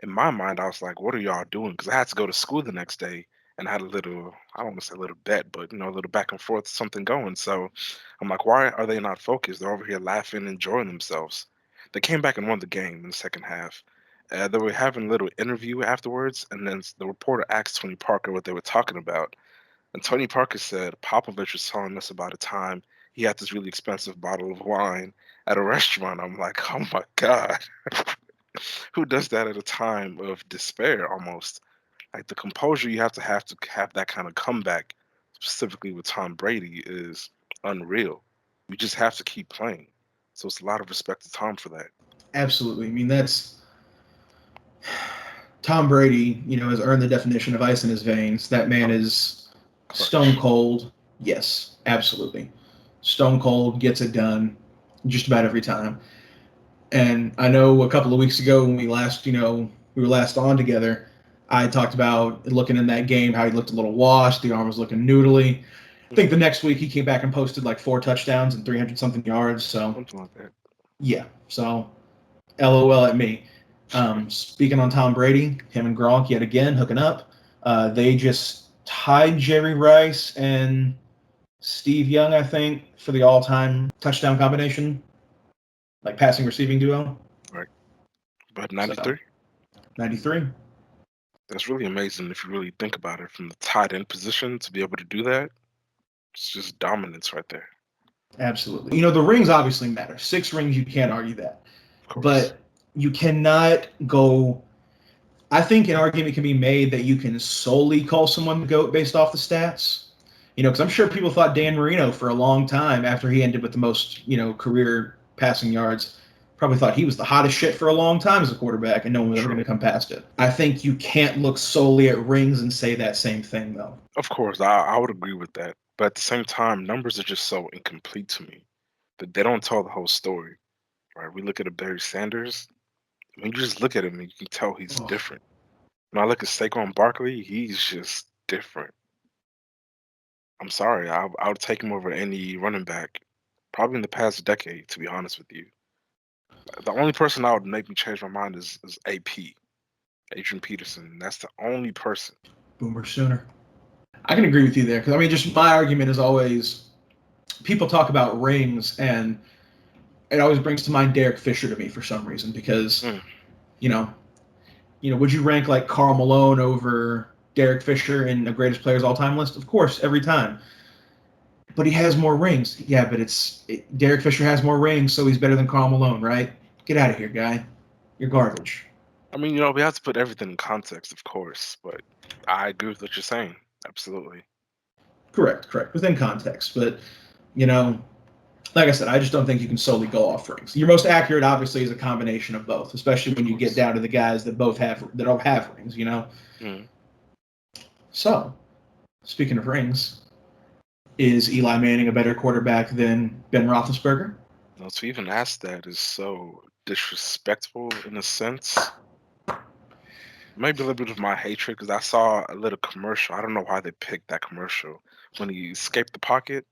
[SPEAKER 2] In my mind, I was like, "What are y'all doing?" Because I had to go to school the next day, and I had a little, I don't want to say a little bet, but a little back and forth, something going. So I'm like, "Why are they not focused? They're over here laughing, enjoying themselves." They came back and won the game in the second half. They were having a little interview afterwards, and then the reporter asked Tony Parker what they were talking about. And Tony Parker said Popovich was telling us about a time he had this really expensive bottle of wine at a restaurant. I'm like, oh my God, who does that at a time of despair almost? Like the composure you have to have that kind of comeback, specifically with Tom Brady, is unreal. You just have to keep playing. So it's a lot of respect to Tom for that.
[SPEAKER 1] Absolutely. I mean, that's Tom Brady. Has earned the definition of ice in his veins. That man is stone
[SPEAKER 2] Clutch.
[SPEAKER 1] cold. Yes, absolutely. Stone cold, gets it done just about every time. And I know a couple of weeks ago when we were last on together, I talked about looking in that game how he looked a little washed, the arm was looking noodly. I think the next week he came back and posted like 4 touchdowns and 300 something yards. So
[SPEAKER 2] Something like that.
[SPEAKER 1] yeah, so LOL at me. Speaking on Tom Brady, him and Gronk yet again hooking up. They just tied Jerry Rice and Steve Young, I think, for the all-time touchdown combination, like passing receiving duo.
[SPEAKER 2] Right. But
[SPEAKER 1] So
[SPEAKER 2] 93,
[SPEAKER 1] 93.
[SPEAKER 2] that's really amazing if you really think about it. From the tight end position to be able to do that, it's just dominance right there.
[SPEAKER 1] Absolutely. The rings obviously matter. 6 rings, you can't argue that.
[SPEAKER 2] Of course.
[SPEAKER 1] But you cannot go. I think an argument can be made that you can solely call someone the GOAT based off the stats. Because I'm sure people thought Dan Marino for a long time after he ended with the most, career passing yards, probably thought he was the hottest shit for a long time as a quarterback, and no one was ever going
[SPEAKER 2] True.
[SPEAKER 1] to come past it. I think you can't look solely at rings and say that same thing, though.
[SPEAKER 2] Of course, I would agree with that. But at the same time, numbers are just so incomplete to me that they don't tell the whole story. Right? We look at a Barry Sanders. When you just look at him, and you can tell he's
[SPEAKER 1] Oh,
[SPEAKER 2] different. When I look at Saquon Barkley, he's just different. I'm sorry, I would take him over any running back, probably in the past decade. To be honest with you, the only person I would make me change my mind is AP, Adrian Peterson. That's the only person.
[SPEAKER 1] Boomer Sooner. I can agree with you there because just my argument is always people talk about rings, and it always brings to mind Derek Fisher to me for some reason because
[SPEAKER 2] Mm,
[SPEAKER 1] you know would you rank like Karl Malone over Derek Fisher in the greatest players all time list? Of course, every time. But he has more rings. Yeah, but Derek Fisher has more rings, so he's better than Karl Malone, right? Get out of here, guy. You're garbage.
[SPEAKER 2] I mean, we have to put everything in context, of course, but I agree with what you're saying. Absolutely.
[SPEAKER 1] Correct. Within context, but you know, like I said, I just don't think you can solely go off rings. Your most accurate, obviously, is a combination of both, especially
[SPEAKER 2] Of
[SPEAKER 1] when you get
[SPEAKER 2] course.
[SPEAKER 1] down to the guys that don't have rings.
[SPEAKER 2] Mm.
[SPEAKER 1] So, speaking of rings, is Eli Manning a better quarterback than Ben Roethlisberger?
[SPEAKER 2] To even ask that is so disrespectful in a sense. Maybe a little bit of my hatred because I saw a little commercial. I don't know why they picked that commercial when he escaped the pocket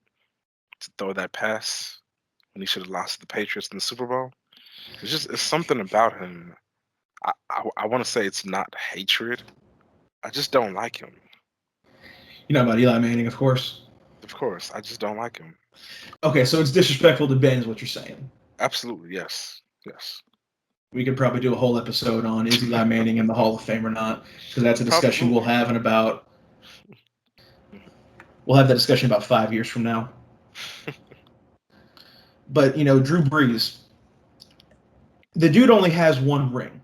[SPEAKER 2] to throw that pass when he should have lost to the Patriots in the Super Bowl. It's something about him. I want to say it's not hatred. I just don't like him.
[SPEAKER 1] You know about Eli Manning, of course.
[SPEAKER 2] Of course, I just don't like him.
[SPEAKER 1] Okay, so it's disrespectful to Ben, is what you're saying.
[SPEAKER 2] Absolutely, yes, yes.
[SPEAKER 1] We could probably do a whole episode on is Eli Manning in the Hall of Fame or not, because that's a discussion we'll
[SPEAKER 2] Probably.
[SPEAKER 1] have in about
[SPEAKER 2] Mhm.
[SPEAKER 1] We'll have that discussion about 5 years from now. But, Drew Brees, the dude only has one ring.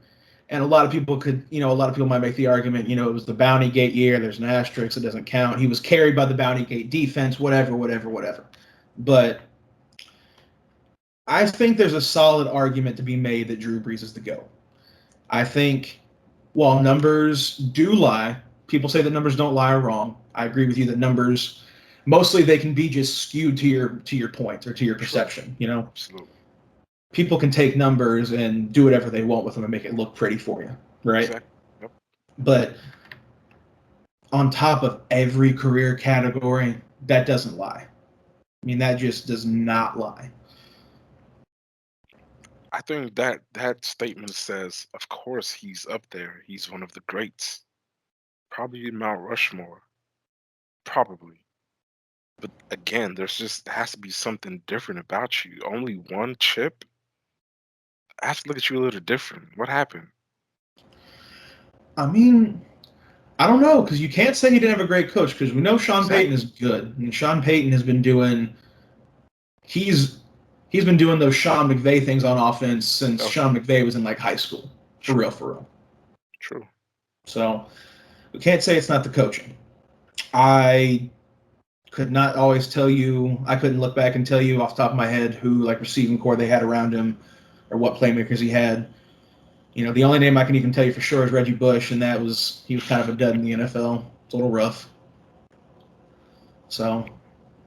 [SPEAKER 1] And a lot of people might make the argument, it was the Bounty Gate year. There's an asterisk. It doesn't count. He was carried by the Bounty Gate defense, whatever. But I think there's a solid argument to be made that Drew Brees is the GOAT. I think while numbers do lie, people say that numbers don't lie or wrong. I agree with you that numbers, mostly they can be just skewed to your point or to your perception,
[SPEAKER 2] Absolutely.
[SPEAKER 1] People can take numbers and do whatever they want with them and make it look pretty for you, right?
[SPEAKER 2] Exactly. Yep.
[SPEAKER 1] But on top of every career category, that doesn't lie. I mean, that just does not lie.
[SPEAKER 2] I think that statement says, of course, he's up there. He's one of the greats. Probably Mount Rushmore. Probably. But again, has to be something different about you. Only one chip? I have to look at you a little different. What happened?
[SPEAKER 1] I mean, I don't know, because you can't say he didn't have a great coach, because we know Sean
[SPEAKER 2] Exactly.
[SPEAKER 1] Payton is good. And Sean Payton has been doing he's been doing those Sean McVay things on offense since Sean McVay was in like high school. For real.
[SPEAKER 2] True.
[SPEAKER 1] So we can't say it's not the coaching. I could not always tell you, I couldn't look back and tell you off the top of my head who like receiving core they had around him or what playmakers he had. The only name I can even tell you for sure is Reggie Bush, and he was kind of a dud in the NFL. It's a little rough. So.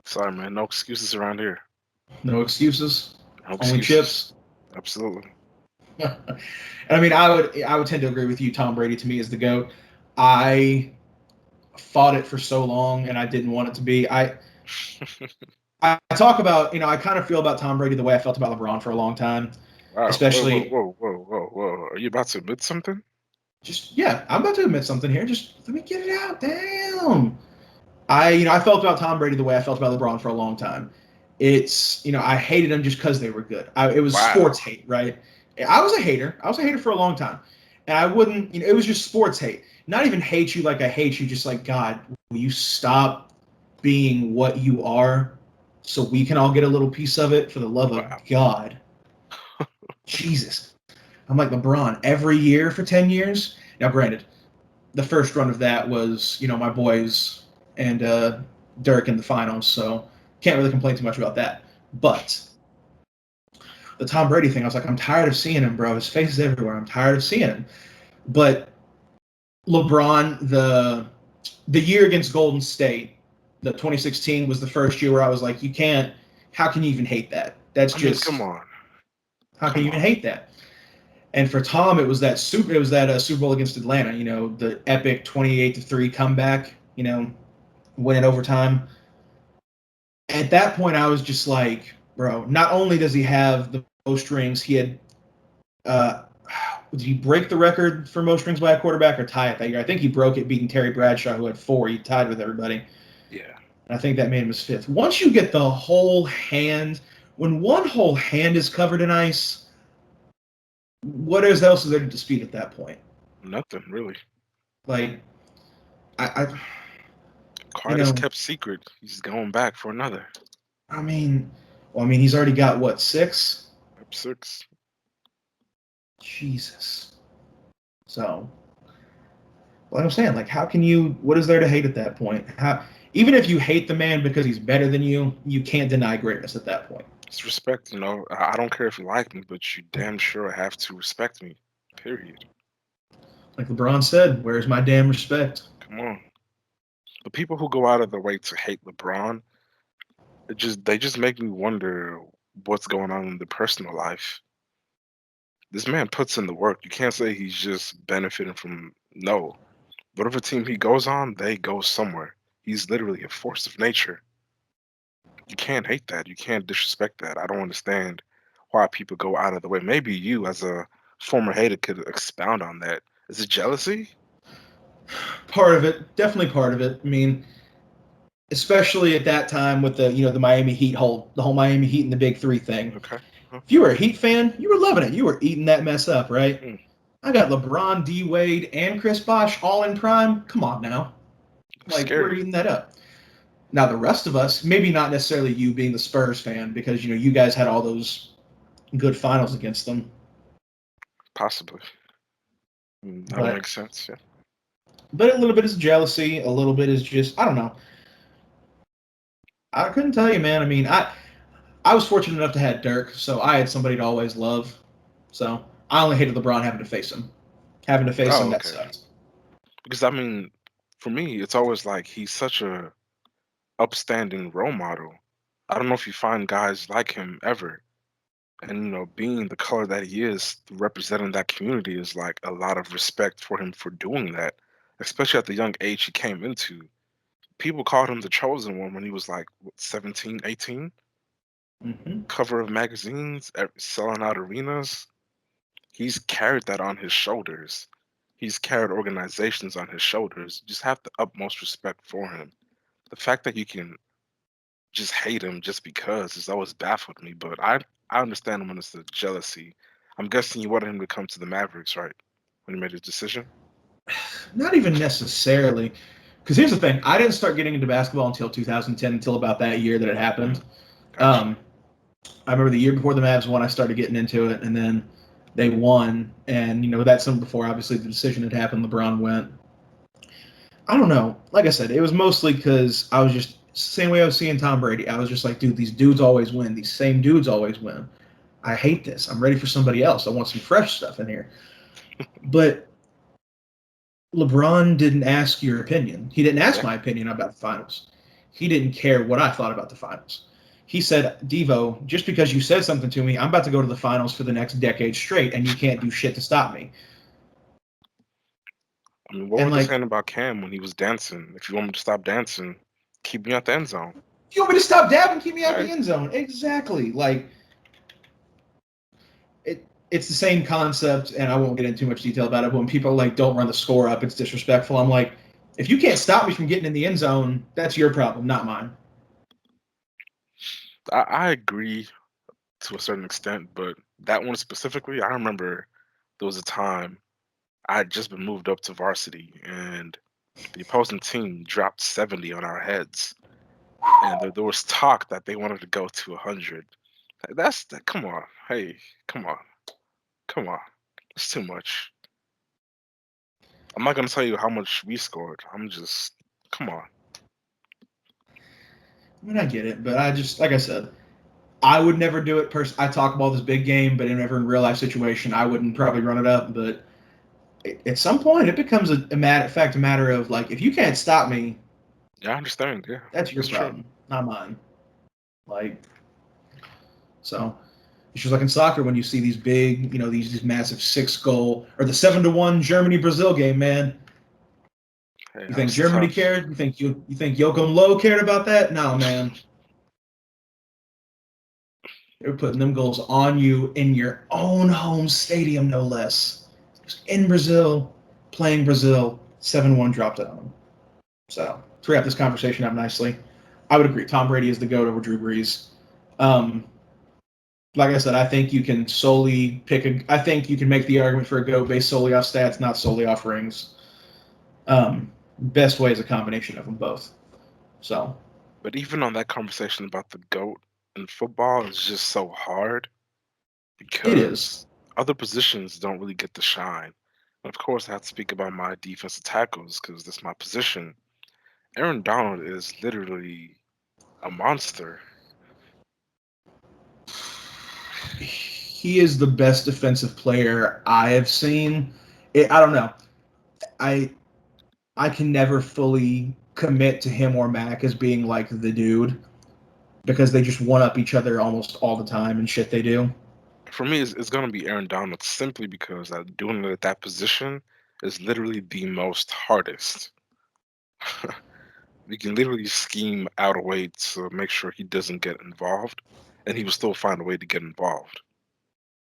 [SPEAKER 2] Sorry, man. No excuses around here.
[SPEAKER 1] No excuses.
[SPEAKER 2] No
[SPEAKER 1] Only
[SPEAKER 2] excuses.
[SPEAKER 1] chips.
[SPEAKER 2] Absolutely.
[SPEAKER 1] I mean, I would tend to agree with you. Tom Brady to me is the GOAT. I fought it for so long, and I didn't want it to be. I talk about, I kind of feel about Tom Brady the way I felt about LeBron for a long time.
[SPEAKER 2] Wow.
[SPEAKER 1] Especially.
[SPEAKER 2] Whoa. Are you about to admit something?
[SPEAKER 1] I'm about to admit something here. Just let me get it out. Damn. I felt about Tom Brady the way I felt about LeBron for a long time. It's, I hated them just because they were good. It was sports hate, right? I was a hater. For a long time. And I wouldn't, it was just sports hate. Not even hate you like I hate you, just like, God, will you stop being what you are so we can all get a little piece of it for the love of God? Jesus. I'm like LeBron every year for 10 years. Now, granted, the first run of that was, my boys and Dirk in the finals, so can't really complain too much about that. But the Tom Brady thing, I was like, I'm tired of seeing him, bro. His face is everywhere. I'm tired of seeing him. But LeBron, the year against Golden State, the 2016 was the first year where I was like, how can you even hate that?
[SPEAKER 2] Come on.
[SPEAKER 1] How can you even hate that? And for Tom, it was that Super Bowl against Atlanta, the epic 28-3 comeback, winning overtime. At that point, I was just like, bro, not only does he have the most rings, he had, did he break the record for most rings by a quarterback or tie it that year? I think he broke it, beating Terry Bradshaw, who had 4. He tied with everybody.
[SPEAKER 2] Yeah.
[SPEAKER 1] And I think that made him his 5th. Once you get the whole hand, when one whole hand is covered in ice, what else is there to dispute at that point?
[SPEAKER 2] Nothing, really.
[SPEAKER 1] Like,
[SPEAKER 2] Quite as kept secret. He's going back for another.
[SPEAKER 1] I mean, he's already got, what, 6?
[SPEAKER 2] 6.
[SPEAKER 1] Jesus. So, like I'm saying, like, what is there to hate at that point? Even if you hate the man because he's better than you, you can't deny greatness at that point.
[SPEAKER 2] It's respect, I don't care if you like me, but you damn sure have to respect me. Period.
[SPEAKER 1] Like LeBron said, where's my damn respect?
[SPEAKER 2] Come on. The people who go out of their way to hate LeBron, they just make me wonder what's going on in their personal life. This man puts in the work. You can't say he's just benefiting from whatever team he goes on, they go somewhere. He's literally a force of nature. You can't hate that. You can't disrespect that. I don't understand why people go out of the way. Maybe you, as a former hater, could expound on that. Is it jealousy?
[SPEAKER 1] Part of it, definitely part of it. I mean, especially at that time with the the Miami Heat the whole Miami Heat and the Big 3 thing.
[SPEAKER 2] Okay.
[SPEAKER 1] If you were a Heat fan, you were loving it. You were eating that mess up, right?
[SPEAKER 2] Mm.
[SPEAKER 1] I got LeBron, D Wade, and Chris Bosh all in prime. Come on now, like
[SPEAKER 2] Scary.
[SPEAKER 1] we're eating that up. Now the rest of us, maybe not necessarily you being the Spurs fan, because you guys had all those good finals against them,
[SPEAKER 2] Possibly. That would
[SPEAKER 1] but
[SPEAKER 2] make sense. Yeah.
[SPEAKER 1] a little bit is jealousy, a little bit is just I don't know. I couldn't tell you, man. I mean, I was fortunate enough to have Dirk, so I had somebody to always love. So I only hated LeBron having to face him. Having to face him,
[SPEAKER 2] Oh,
[SPEAKER 1] that
[SPEAKER 2] okay.
[SPEAKER 1] sucked.
[SPEAKER 2] Because I mean, for me, it's always like he's such a upstanding role model. I don't know if you find guys like him ever. And being the color that he is, representing that community is like a lot of respect for him for doing that, especially at the young age he came into. People called him the chosen one when he was like what, 17, 18,
[SPEAKER 1] Hmm.
[SPEAKER 2] cover of magazines, selling out arenas. He's carried that on his shoulders. He's carried organizations on his shoulders. Just have the utmost respect for him. The fact that you can just hate him just because has always baffled me, but I understand him when it's the jealousy. I'm guessing you wanted him to come to the Mavericks, right? When he made his decision?
[SPEAKER 1] Not even necessarily. Because here's the thing, I didn't start getting into basketball until 2010, until about that year that it happened.
[SPEAKER 2] Gotcha.
[SPEAKER 1] Um, I remember the year before the Mavs won, I started getting into it, and then they won, and that's some before obviously the decision had happened. LeBron went. I don't know. Like I said, it was mostly because I was just same way I was seeing Tom Brady. I was just like, dude, these dudes always win. These same dudes always win. I hate this. I'm ready for somebody else. I want some fresh stuff in here. But LeBron didn't ask your opinion. He didn't ask
[SPEAKER 2] Yeah.
[SPEAKER 1] my opinion about the finals. He didn't care what I thought about the finals. He said, Devo, just because you said something to me, I'm about to go to the finals for the next decade straight, and you can't do shit to stop me.
[SPEAKER 2] I mean, what
[SPEAKER 1] And
[SPEAKER 2] were they
[SPEAKER 1] like,
[SPEAKER 2] saying about Cam when he was dancing? If you want me to stop dancing, keep me out the end zone.
[SPEAKER 1] you want me to stop dabbing, keep me out the
[SPEAKER 2] Right?
[SPEAKER 1] end zone. Exactly. Like, it's the same concept, and I won't get into too much detail about it. But when people are like, don't run the score up, it's disrespectful. I'm like, if you can't stop me from getting in the end zone, that's your problem, not mine.
[SPEAKER 2] I agree to a certain extent, but that one specifically, I remember there was a time I had just been moved up to varsity and the opposing team dropped 70 on our heads. And there was talk that they wanted to go to 100. That's that. Come on, hey, come on, come on. It's too much. I'm not gonna tell you how much we scored. I'm just, come on.
[SPEAKER 1] I mean, I get it, but I just, like I said, I would never do it. I talk about this big game, but never in real life situation, I wouldn't probably run it up. But at some point, it becomes a matter of like, if you can't stop me,
[SPEAKER 2] Yeah, I understand. Yeah,
[SPEAKER 1] that's your
[SPEAKER 2] that's true.
[SPEAKER 1] problem, not mine. Like, so it's just like in soccer when you see these big, these massive 6 goal or the 7-1 Germany Brazil game, man.
[SPEAKER 2] Hey,
[SPEAKER 1] You
[SPEAKER 2] that
[SPEAKER 1] think
[SPEAKER 2] was
[SPEAKER 1] Germany
[SPEAKER 2] tough.
[SPEAKER 1] cared? You think Joachim Low cared about that? No, man. They were putting them goals on you in your own home stadium, no less. In Brazil, playing Brazil, 7-1 dropped it on them. So, to wrap this conversation up nicely, I would agree. Tom Brady is the GOAT over Drew Brees. Um, like I said, I think you can solely I think you can make the argument for a GOAT based solely off stats, not solely off rings. Best way is a combination of them both. So,
[SPEAKER 2] But even on that conversation about the GOAT in football is just so hard
[SPEAKER 1] it is.
[SPEAKER 2] because other positions don't really get the shine. And of course, I have to speak about my defensive tackles because that's my position. Aaron Donald is literally a monster.
[SPEAKER 1] He is the best defensive player I have seen. I don't know. I I can never fully commit to him or Mac as being like the dude because they just one up each other almost all the time and shit they do.
[SPEAKER 2] For me, it's going to be Aaron Donald simply because doing it at that position is literally the most hardest. We can literally scheme out a way to make sure he doesn't get involved, and he will still find a way to get involved.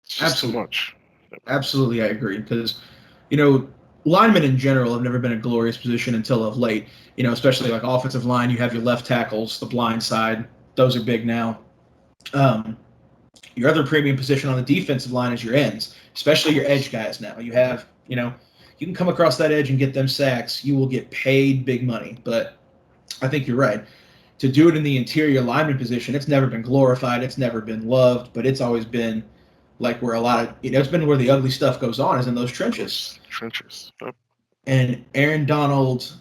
[SPEAKER 2] It's just too
[SPEAKER 1] Absolutely,
[SPEAKER 2] much.
[SPEAKER 1] absolutely, I agree because you know linemen in general have never been a glorious position until of late. Especially like offensive line, you have your left tackles, the blind side; those are big now. Um, your other premium position on the defensive line is your ends, especially your edge guys. Now you have, you can come across that edge and get them sacks. You will get paid big money, but I think you're right. to do it in the interior lineman position, it's never been glorified. It's never been loved, but it's always been like where a lot of, it's been where the ugly stuff goes on is in those trenches.
[SPEAKER 2] Trenches. Yep.
[SPEAKER 1] And Aaron Donald,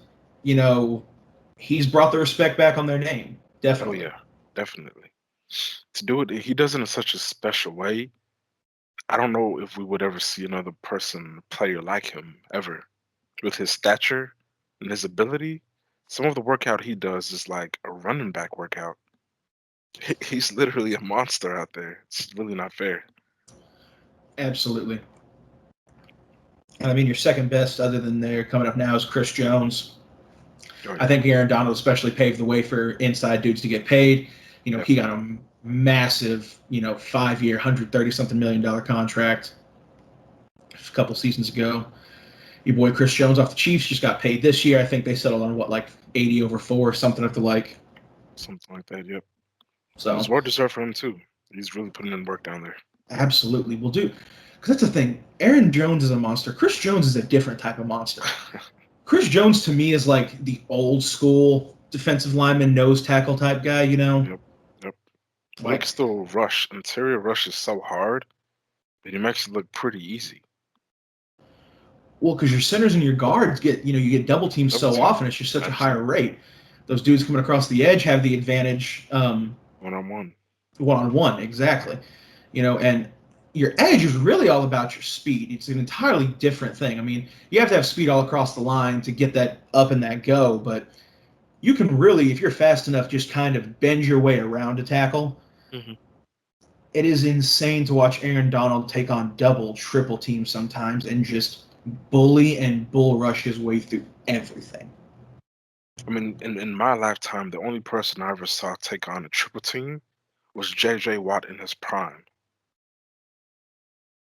[SPEAKER 1] he's brought the respect back on their name.
[SPEAKER 2] Oh
[SPEAKER 1] Definitely.
[SPEAKER 2] yeah, definitely. To do it, he does it in such a special way. I don't know if we would ever see another player like him ever. With his stature and his ability, some of the workout he does is like a running back workout. He's literally a monster out there. It's really not fair.
[SPEAKER 1] Absolutely. And I mean, your second best, other than there coming up now, is Chris Jones.
[SPEAKER 2] Oh,
[SPEAKER 1] I
[SPEAKER 2] yeah,
[SPEAKER 1] think Aaron Donald especially paved the way for inside dudes to get paid. He got
[SPEAKER 2] definitely.
[SPEAKER 1] a massive, 5-year, $130-something million contract a couple seasons ago. Your boy Chris Jones off the Chiefs just got paid this year. I think they settled on like 80 over 4, something of the like.
[SPEAKER 2] Something like that, yep. And it's
[SPEAKER 1] So
[SPEAKER 2] well deserved for him too. He's really putting in work down there.
[SPEAKER 1] absolutely, we'll do. Because that's the thing. Aaron Jones is a monster. Chris Jones is a different type of monster. Chris Jones to me is like the old school defensive lineman, nose tackle type guy.
[SPEAKER 2] Yep, yep. But he can
[SPEAKER 1] Like,
[SPEAKER 2] still rush. Interior rush is so hard, but he makes it look pretty easy.
[SPEAKER 1] well, because your centers and your guards you get double teamed
[SPEAKER 2] Double
[SPEAKER 1] so
[SPEAKER 2] team.
[SPEAKER 1] often, it's just such a higher
[SPEAKER 2] Absolutely.
[SPEAKER 1] rate. Those dudes coming across the edge have the advantage,
[SPEAKER 2] One on one.
[SPEAKER 1] one on one, exactly. And your edge is really all about your speed. It's an entirely different thing. I mean, you have to have speed all across the line to get that up and that go, but you can really, if you're fast enough, just kind of bend your way around a tackle.
[SPEAKER 2] Hmm.
[SPEAKER 1] It is insane to watch Aaron Donald take on double, triple teams sometimes and just bully and bull rush his way through everything.
[SPEAKER 2] I mean, in my lifetime, the only person I ever saw take on a triple team was J.J. Watt in his prime.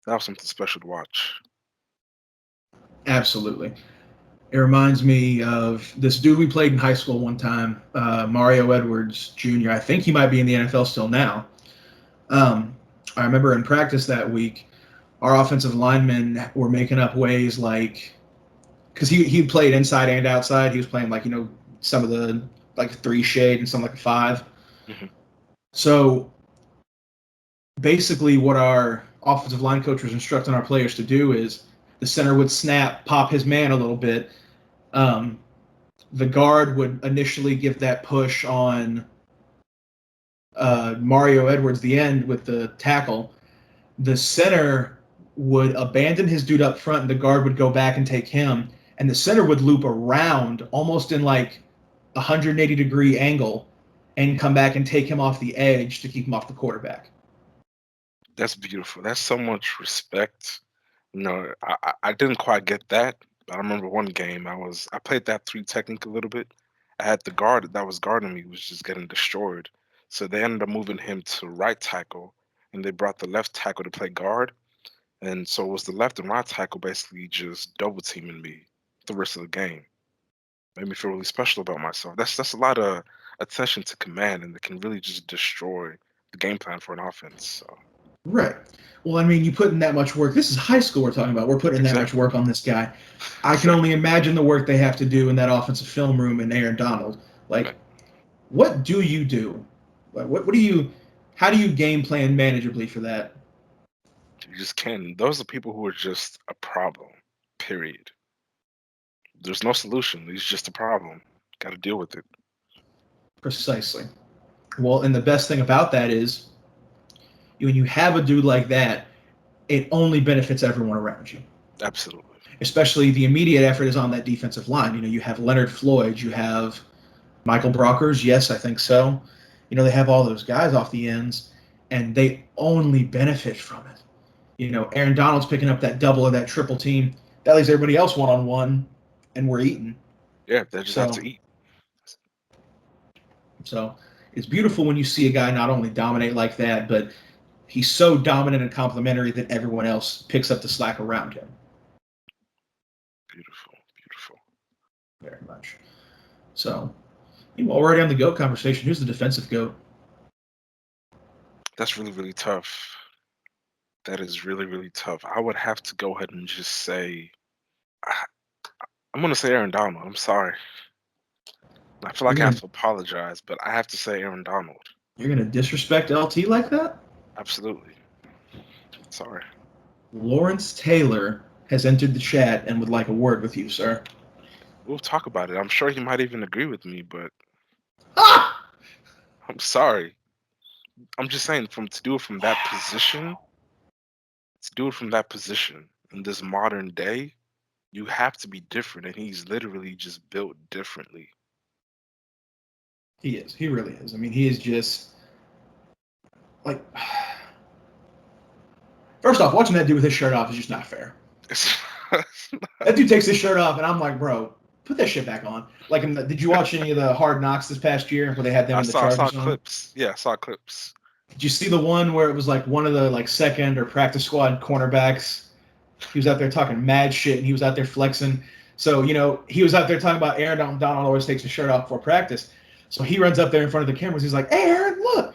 [SPEAKER 2] That was something special to watch.
[SPEAKER 1] Absolutely. It reminds me of this dude we played in high school one time, Mario Edwards Jr. I think he might be in the NFL still now. I remember in practice that week, our offensive linemen were making up ways like, because he played inside and outside. He was playing like, some of the like 3 shade and some like a 5.
[SPEAKER 2] Hmm.
[SPEAKER 1] So basically what our offensive line coach was instructing our players to do is the center would snap, pop his man a little bit. Um, the guard would initially give that push on Mario Edwards, the end with the tackle. The center would abandon his dude up front, and the guard would go back and take him. And the center would loop around almost in like a 180-degree angle and come back and take him off the edge to keep him off the quarterback.
[SPEAKER 2] That's beautiful. That's so much respect. I didn't quite get that, but I remember one game I played that 3 technique a little bit. I had the guard that was guarding me was just getting destroyed. So they ended up moving him to right tackle and they brought the left tackle to play guard. And so it was the left and right tackle basically just double teaming me the rest of the game. Made me feel really special about myself. That's a lot of attention to command and it can really just destroy the game plan for an offense. So
[SPEAKER 1] Right. Well, I mean, you put in that much work. This is high school we're talking about. We're putting in that much
[SPEAKER 2] exactly.
[SPEAKER 1] work on this guy. I can only
[SPEAKER 2] Exactly.
[SPEAKER 1] imagine the work they have to do in that offensive film room in Aaron Donald. Like,
[SPEAKER 2] Right.
[SPEAKER 1] what do you do? Like, what do you, how do you game plan manageably for that?
[SPEAKER 2] You just can't. Those are people who are just a problem. Period. There's no solution. It's just a problem. Got to deal with it.
[SPEAKER 1] Precisely. Well, and the best thing about that is when you have a dude like that, it only benefits everyone around you.
[SPEAKER 2] Absolutely.
[SPEAKER 1] Especially the immediate effort is on that defensive line. You have Leonard Floyd, you have Michael Brockers, yes, I think so. They have all those guys off the ends, and they only benefit from it. Aaron Donald's picking up that double or that triple team. That leaves everybody else one on one, and we're eating.
[SPEAKER 2] Yeah, they just have
[SPEAKER 1] So,
[SPEAKER 2] to eat.
[SPEAKER 1] so it's beautiful when you see a guy not only dominate like that, but he's so dominant and complimentary that everyone else picks up the slack around him.
[SPEAKER 2] Beautiful. Beautiful.
[SPEAKER 1] Very much. So, already on the GOAT conversation, who's the defensive GOAT?
[SPEAKER 2] That's really, really tough. That is really, really tough. I would have to go ahead and just say, I- I'm going to say Aaron Donald. I'm sorry. I feel
[SPEAKER 1] You're
[SPEAKER 2] like I have
[SPEAKER 1] gonna
[SPEAKER 2] to apologize, but I have to say Aaron Donald.
[SPEAKER 1] you're gonna disrespect LT like that?
[SPEAKER 2] Absolutely. Sorry.
[SPEAKER 1] Lawrence Taylor has entered the chat and would like a word with you, sir.
[SPEAKER 2] We'll talk about it. I'm sure he might even agree with me, but
[SPEAKER 1] Ah!
[SPEAKER 2] I'm sorry. I'm just saying to do it from that position, in this modern day, you have to be different, and he's literally just built differently.
[SPEAKER 1] He is. He really is. I mean, he is just like. First off, watching that dude with his shirt off is just not fair. That dude takes his shirt off, and I'm like, bro, put that shit back on. Like, did you watch any of the Hard Knocks this past year where they had them
[SPEAKER 2] I
[SPEAKER 1] in the
[SPEAKER 2] saw
[SPEAKER 1] Chargers on?
[SPEAKER 2] clips. Yeah, I saw clips.
[SPEAKER 1] Did you see the one where it was like one of the like second or practice squad cornerbacks? He was out there talking mad shit, and he was out there flexing. So he was out there talking about Aaron Donald always takes his shirt off before practice. So he runs up there in front of the cameras. He's like, "Hey, Aaron, look!"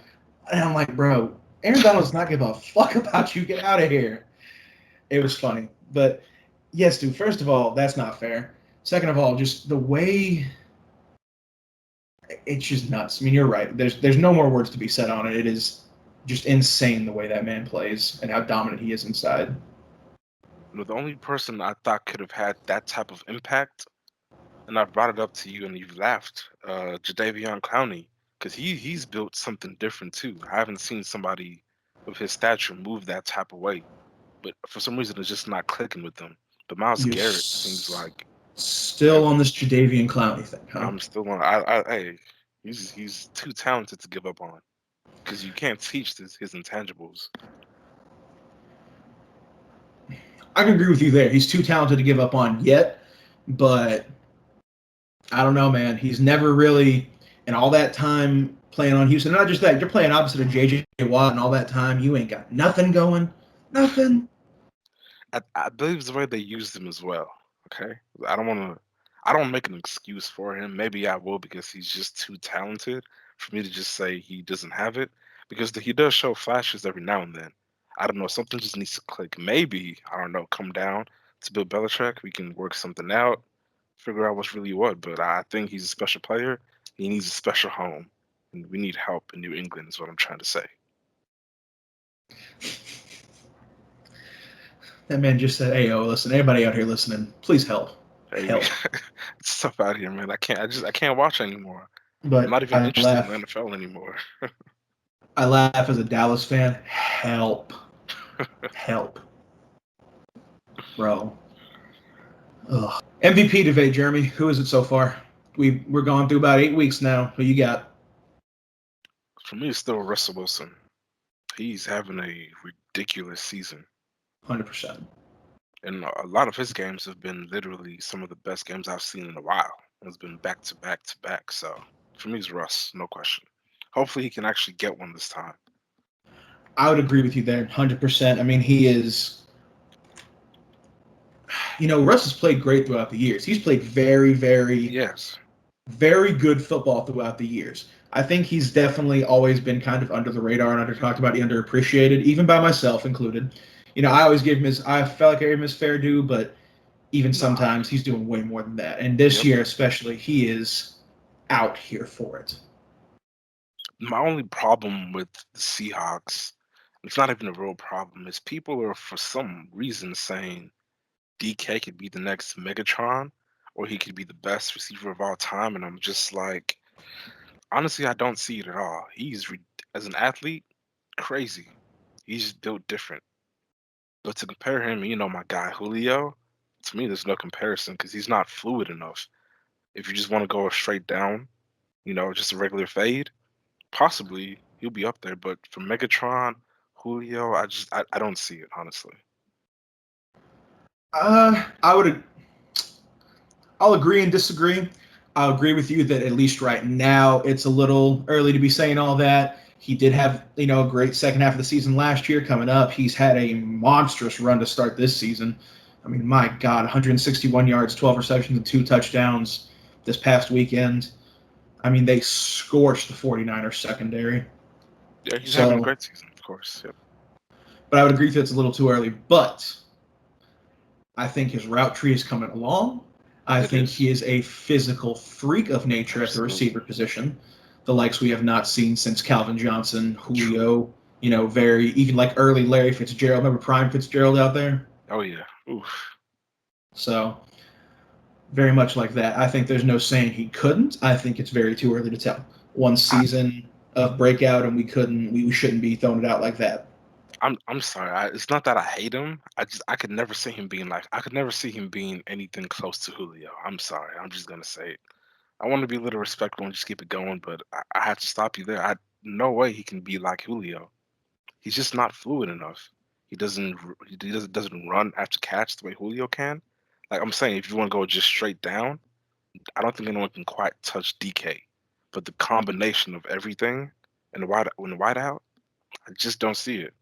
[SPEAKER 1] And I'm like, "Bro, Aaron Donald does not give a fuck about you. Get out of here." It was funny, but yes, dude. First of all, that's not fair. Second of all, just the way it's just nuts. I mean, you're right. There's no more words to be said on it. It is just insane the way that man plays and how dominant he is inside.
[SPEAKER 2] The only person I thought could have had that type of impact, and I brought it up to you and you've laughed, Jadeveon Clowney, because he's built something different too. I haven't seen somebody of his stature move that type of way, but for some reason it's just not clicking with them. But Miles
[SPEAKER 1] You
[SPEAKER 2] Garrett seems like,
[SPEAKER 1] still on this Jadeveon Clowney thing, huh?
[SPEAKER 2] I'm still on. Hey, he's too talented to give up on because you can't teach his intangibles.
[SPEAKER 1] I can agree with you there. He's too talented to give up on yet, but I don't know, man. He's never really, in all that time playing on Houston, not just that, you're playing opposite of J.J. Watt, and all that time, you ain't got nothing going. Nothing.
[SPEAKER 2] I believe it's the way they used him as well. Okay, I don't want to. I don't make an excuse for him. Maybe I will because he's just too talented for me to just say he doesn't have it because he does show flashes every now and then. I don't know. Something just needs to click. Maybe I don't know. Come down to Bill Belichick. We can work something out, figure out what's really what. But I think he's a special player. He needs a special home, and we need help in New England. Is what I'm trying to say.
[SPEAKER 1] That man just said, "Hey, yo, listen, everybody out here listening, please help,
[SPEAKER 2] Hey,
[SPEAKER 1] help."
[SPEAKER 2] it's tough out here, man. I can't watch anymore. I'm
[SPEAKER 1] But
[SPEAKER 2] not even interested in the NFL anymore.
[SPEAKER 1] I laugh as a Dallas fan. Help, help, bro. Ugh. MVP debate, Jeremy. Who is it so far? We're going through about 8 weeks now. Who you got?
[SPEAKER 2] For me, it's still Russell Wilson. He's having a ridiculous season,
[SPEAKER 1] 100%.
[SPEAKER 2] and a lot of his games have been literally some of the best games I've seen in a while. It's been back to back to back. So for me, it's Russ, no question. Hopefully, he can actually get one this time.
[SPEAKER 1] I would agree with you there, 100%. I mean, he is. Russ has played great throughout the years. He's played very, very,
[SPEAKER 2] Yes.
[SPEAKER 1] very good football throughout the years. I think he's definitely always been kind of under the radar and under talked about, underappreciated, even by myself included. I always give him I felt like I gave him his fair due, but even
[SPEAKER 2] Nah.
[SPEAKER 1] sometimes he's doing way more than that. And this
[SPEAKER 2] Yep.
[SPEAKER 1] year, especially, he is out here for it.
[SPEAKER 2] My only problem with the Seahawks, it's not even a real problem, is people are for some reason saying DK could be the next Megatron or he could be the best receiver of all time. And I'm just like, honestly, I don't see it at all. As an athlete, crazy. He's just built different. But to compare him, my guy Julio, to me, there's no comparison because he's not fluid enough. If you just want to go straight down, just a regular fade, possibly he'll be up there. But for Megatron, Julio, I don't see it, honestly.
[SPEAKER 1] I would. I'll agree and disagree. I'll agree with you that at least right now it's a little early to be saying all that. He did have, a great second half of the season last year coming up. He's had a monstrous run to start this season. I mean, my God, 161 yards, 12 receptions, and 2 touchdowns this past weekend. I mean, they scorched the 49ers secondary.
[SPEAKER 2] Yeah, he's having a
[SPEAKER 1] So,
[SPEAKER 2] great season, of course. Yep.
[SPEAKER 1] but I would agree that it's a little too early. But I think his route tree is coming along. I
[SPEAKER 2] It
[SPEAKER 1] think
[SPEAKER 2] is.
[SPEAKER 1] he is a physical freak of nature at the
[SPEAKER 2] Absolutely.
[SPEAKER 1] receiver position, the likes we have not seen since Calvin Johnson,
[SPEAKER 2] True.
[SPEAKER 1] Julio, very, even like early Larry Fitzgerald. Remember Prime Fitzgerald out there?
[SPEAKER 2] Oh yeah. Oof.
[SPEAKER 1] So, very much like that. I think there's no saying he couldn't. I think it's very too early to tell. One
[SPEAKER 2] I,
[SPEAKER 1] season of breakout, and we shouldn't be throwing it out like that.
[SPEAKER 2] I'm sorry. It's not that I hate him. I could never see him being like I could never see him being anything close to Julio. I'm sorry. I'm just gonna say it. I want to be a little respectful and just keep it going, but I have to stop you there. No way he can be like Julio. He's just not fluid enough. He doesn't run after catch the way Julio can. Like I'm saying, if you want to go just straight down, I don't think anyone can quite touch DK. But the combination of everything and the wide out, I just don't see it.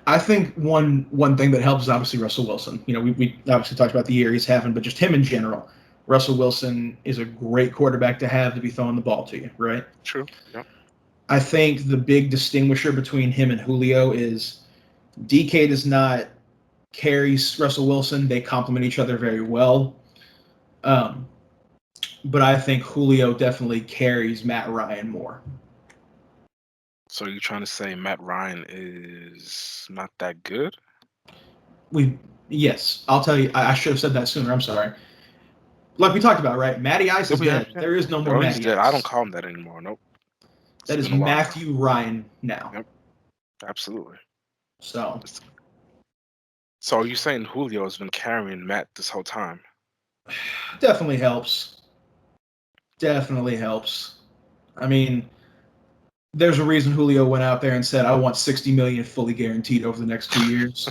[SPEAKER 1] I think one thing that helps is obviously Russell Wilson. We obviously talked about the year he's having, but just him in general. Russell Wilson is a great quarterback to have to be throwing the ball to you, right?
[SPEAKER 2] True. Yep.
[SPEAKER 1] I think the big distinguisher between him and Julio is DK does not carry Russell Wilson. They complement each other very well. Um, but I think Julio definitely carries Matt Ryan more.
[SPEAKER 2] So you're trying to say Matt Ryan is not that good?
[SPEAKER 1] Yes, I'll tell you. I should have said that sooner. I'm sorry. Like we talked about, right? Matty Ice
[SPEAKER 2] Did
[SPEAKER 1] is
[SPEAKER 2] we have?
[SPEAKER 1] dead.
[SPEAKER 2] Yeah.
[SPEAKER 1] There is no more
[SPEAKER 2] Oh, he's
[SPEAKER 1] Matty
[SPEAKER 2] dead. I don't
[SPEAKER 1] Ice.
[SPEAKER 2] call him that anymore. Nope. It's
[SPEAKER 1] That is
[SPEAKER 2] been a while now.
[SPEAKER 1] Matthew Ryan now.
[SPEAKER 2] Yep. Absolutely.
[SPEAKER 1] So
[SPEAKER 2] So are you saying Julio has been carrying Matt this whole time?
[SPEAKER 1] definitely helps. Definitely helps. I mean, there's a reason Julio went out there and said, "I want 60 million fully guaranteed over the next 2 years."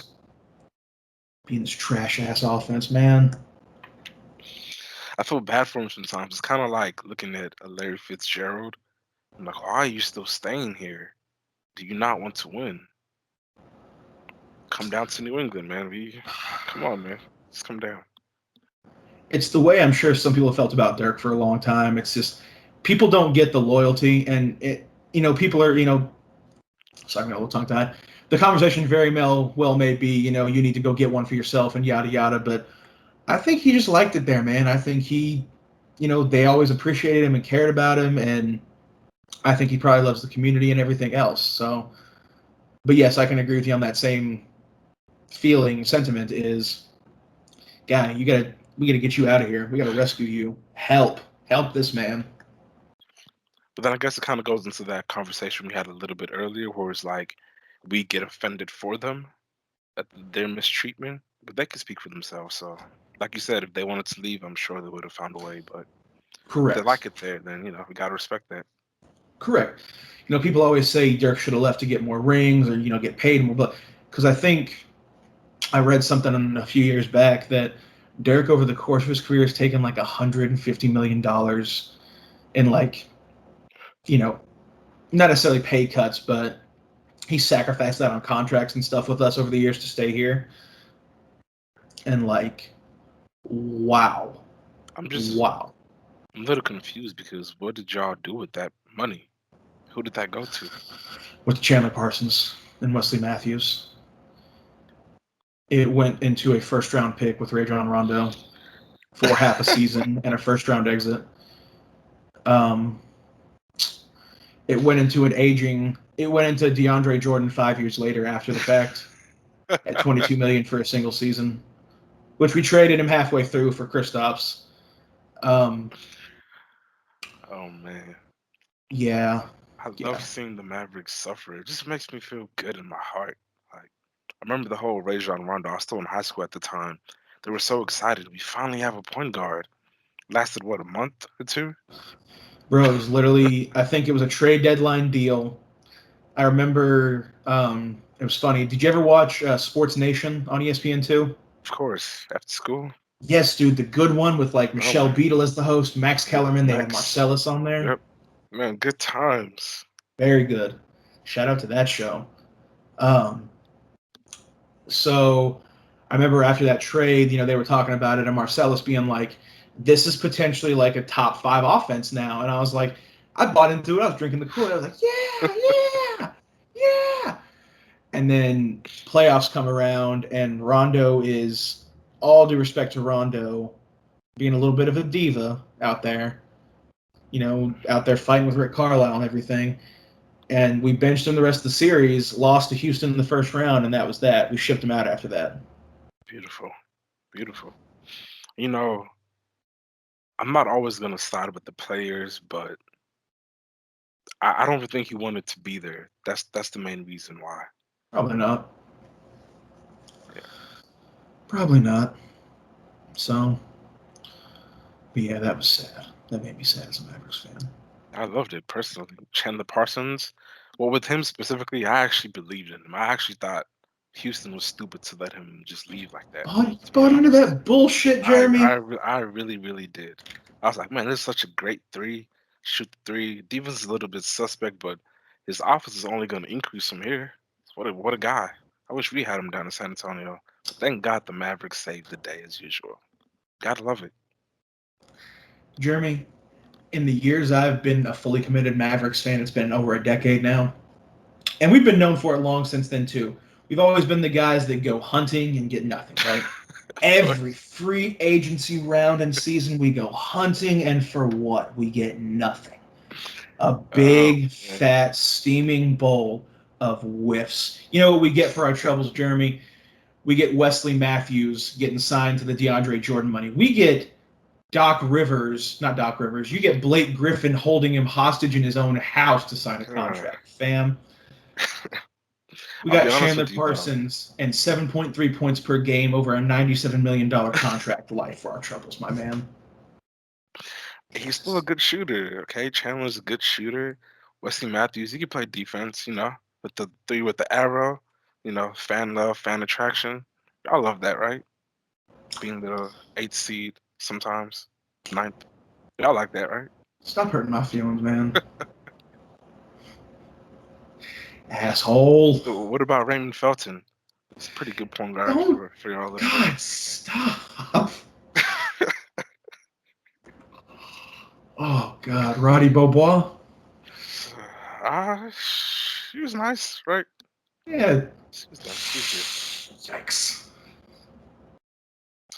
[SPEAKER 1] Being this trash ass offense, man.
[SPEAKER 2] I feel bad for him sometimes. It's kind of like looking at a Larry Fitzgerald. I'm like, why are you still staying here? Do you not want to win? Come down to New England, man. Come on, man. Just come down.
[SPEAKER 1] It's the way I'm sure some people have felt about Dirk for a long time. It's just people don't get the loyalty, and people are, sorry, I'm a little tongue tied. The conversation very well may be, you need to go get one for yourself and yada yada. But I think he just liked it there, man. I think they always appreciated him and cared about him, and I think he probably loves the community and everything else. So, but yes, I can agree with you on that same sentiment. Is guy, we gotta get you out of here. We gotta rescue you. Help this man.
[SPEAKER 2] But then I guess it kind of goes into that conversation we had a little bit earlier, where it's like we get offended for them at their mistreatment, but they could speak for themselves. So, like you said, if they wanted to leave, I'm sure they would have found a way. But if they
[SPEAKER 1] Correct.
[SPEAKER 2] like it there, then we gotta respect that.
[SPEAKER 1] Correct. People always say Dirk should have left to get more rings or get paid more, but because I think I read something a few years back that Dirk over the course of his career has taken like $150 million in not necessarily pay cuts, but he sacrificed that on contracts and stuff with us over the years to stay here. And wow,
[SPEAKER 2] I'm just
[SPEAKER 1] wow.
[SPEAKER 2] I'm a little confused because what did y'all do with that money? Who did that go to?
[SPEAKER 1] With Chandler Parsons and Wesley Matthews, it went into a first round pick with Rajon Rondo for half a season and a first round exit. Um, it went into DeAndre Jordan 5 years later after the fact at 22 million for a single season, which we traded him halfway through for Kristaps. Um,
[SPEAKER 2] Oh man.
[SPEAKER 1] yeah,
[SPEAKER 2] I love
[SPEAKER 1] yeah.
[SPEAKER 2] seeing the Mavericks suffer. It just makes me feel good in my heart. Like I remember the whole Rajon Rondo. I was still in high school at the time. They were so excited. We finally have a point guard. Lasted what, a month or two?
[SPEAKER 1] Bro, it was literally, I think it was a trade deadline deal. I remember it was funny. Did you ever watch Sports Nation on ESPN2?
[SPEAKER 2] Of course, after school.
[SPEAKER 1] Yes, dude, the good one with
[SPEAKER 2] Oh,
[SPEAKER 1] Michelle Beadle as the host, Max Kellerman. They had
[SPEAKER 2] Max.
[SPEAKER 1] Marcellus on there.
[SPEAKER 2] Yep. Man, good times.
[SPEAKER 1] Very good. Shout out to that show. Um, so I remember after that trade, they were talking about it, and Marcellus being like, "This is potentially like a top 5 offense now," and I was like, I bought into it. I was drinking the Kool-Aid. I was like, "Yeah, yeah, yeah." And then playoffs come around, and Rondo is all due respect to Rondo, being a little bit of a diva out there, out there fighting with Rick Carlisle and everything. And we benched him the rest of the series, lost to Houston in the first round, and that was that. We shipped him out after that.
[SPEAKER 2] Beautiful. Beautiful. You know, I'm not always going to side with the players, but I don't think he wanted to be there. That's the main reason why.
[SPEAKER 1] Probably not.
[SPEAKER 2] Yeah.
[SPEAKER 1] Probably not. So, but yeah, that was sad. That made me sad as a Mavericks fan.
[SPEAKER 2] I loved it personally. Chandler Parsons. Well, with him specifically, I actually believed in him. I actually thought Houston was stupid to let him just leave like that, to be
[SPEAKER 1] Bought into
[SPEAKER 2] honest.
[SPEAKER 1] that bullshit,
[SPEAKER 2] I
[SPEAKER 1] Jeremy.
[SPEAKER 2] I re- I really, really did. I was like, man, this is such a great three. Shoot the three. Defense is a little bit suspect, but his offense is only going to increase from here. What a guy. I wish we had him down in San Antonio. But thank God the Mavericks saved the day as usual. Gotta love it.
[SPEAKER 1] Jeremy, in the years I've been a fully committed Mavericks fan, it's been over a decade now. And we've been known for it long since then, too. We've always been the guys that go hunting and get nothing, right? Every free agency round and season, we go hunting, and for what? We get nothing. A
[SPEAKER 2] Oh,
[SPEAKER 1] big,
[SPEAKER 2] man.
[SPEAKER 1] fat, steaming bowl of whiffs. You know what we get for our troubles, Jeremy? We get Wesley Matthews getting signed to the DeAndre Jordan money. We get not Doc Rivers. You get Blake Griffin holding him hostage in his own house to sign a
[SPEAKER 2] Uh,
[SPEAKER 1] contract, fam. We
[SPEAKER 2] I'll be
[SPEAKER 1] got
[SPEAKER 2] honest
[SPEAKER 1] Chandler
[SPEAKER 2] with you though.
[SPEAKER 1] Parsons and 7.3 points per game over a $97 million contract life for our troubles, my man.
[SPEAKER 2] He's still a good shooter, okay? Chandler's a good shooter. Wesley Matthews, he can play defense, with the three with the arrow, fan love, fan attraction. Y'all love that, right? Being the eighth seed sometimes, ninth. Y'all like that, right?
[SPEAKER 1] Stop hurting my feelings, man. Asshole.
[SPEAKER 2] What about Raymond Felton? He's a pretty good point guard
[SPEAKER 1] Don't.
[SPEAKER 2] for y'all listeners.
[SPEAKER 1] God, stop. Oh, God. Roddy Beaubois?
[SPEAKER 2] Ah, he was nice, right?
[SPEAKER 1] Yeah.
[SPEAKER 2] He was nice. He was good.
[SPEAKER 1] Yikes.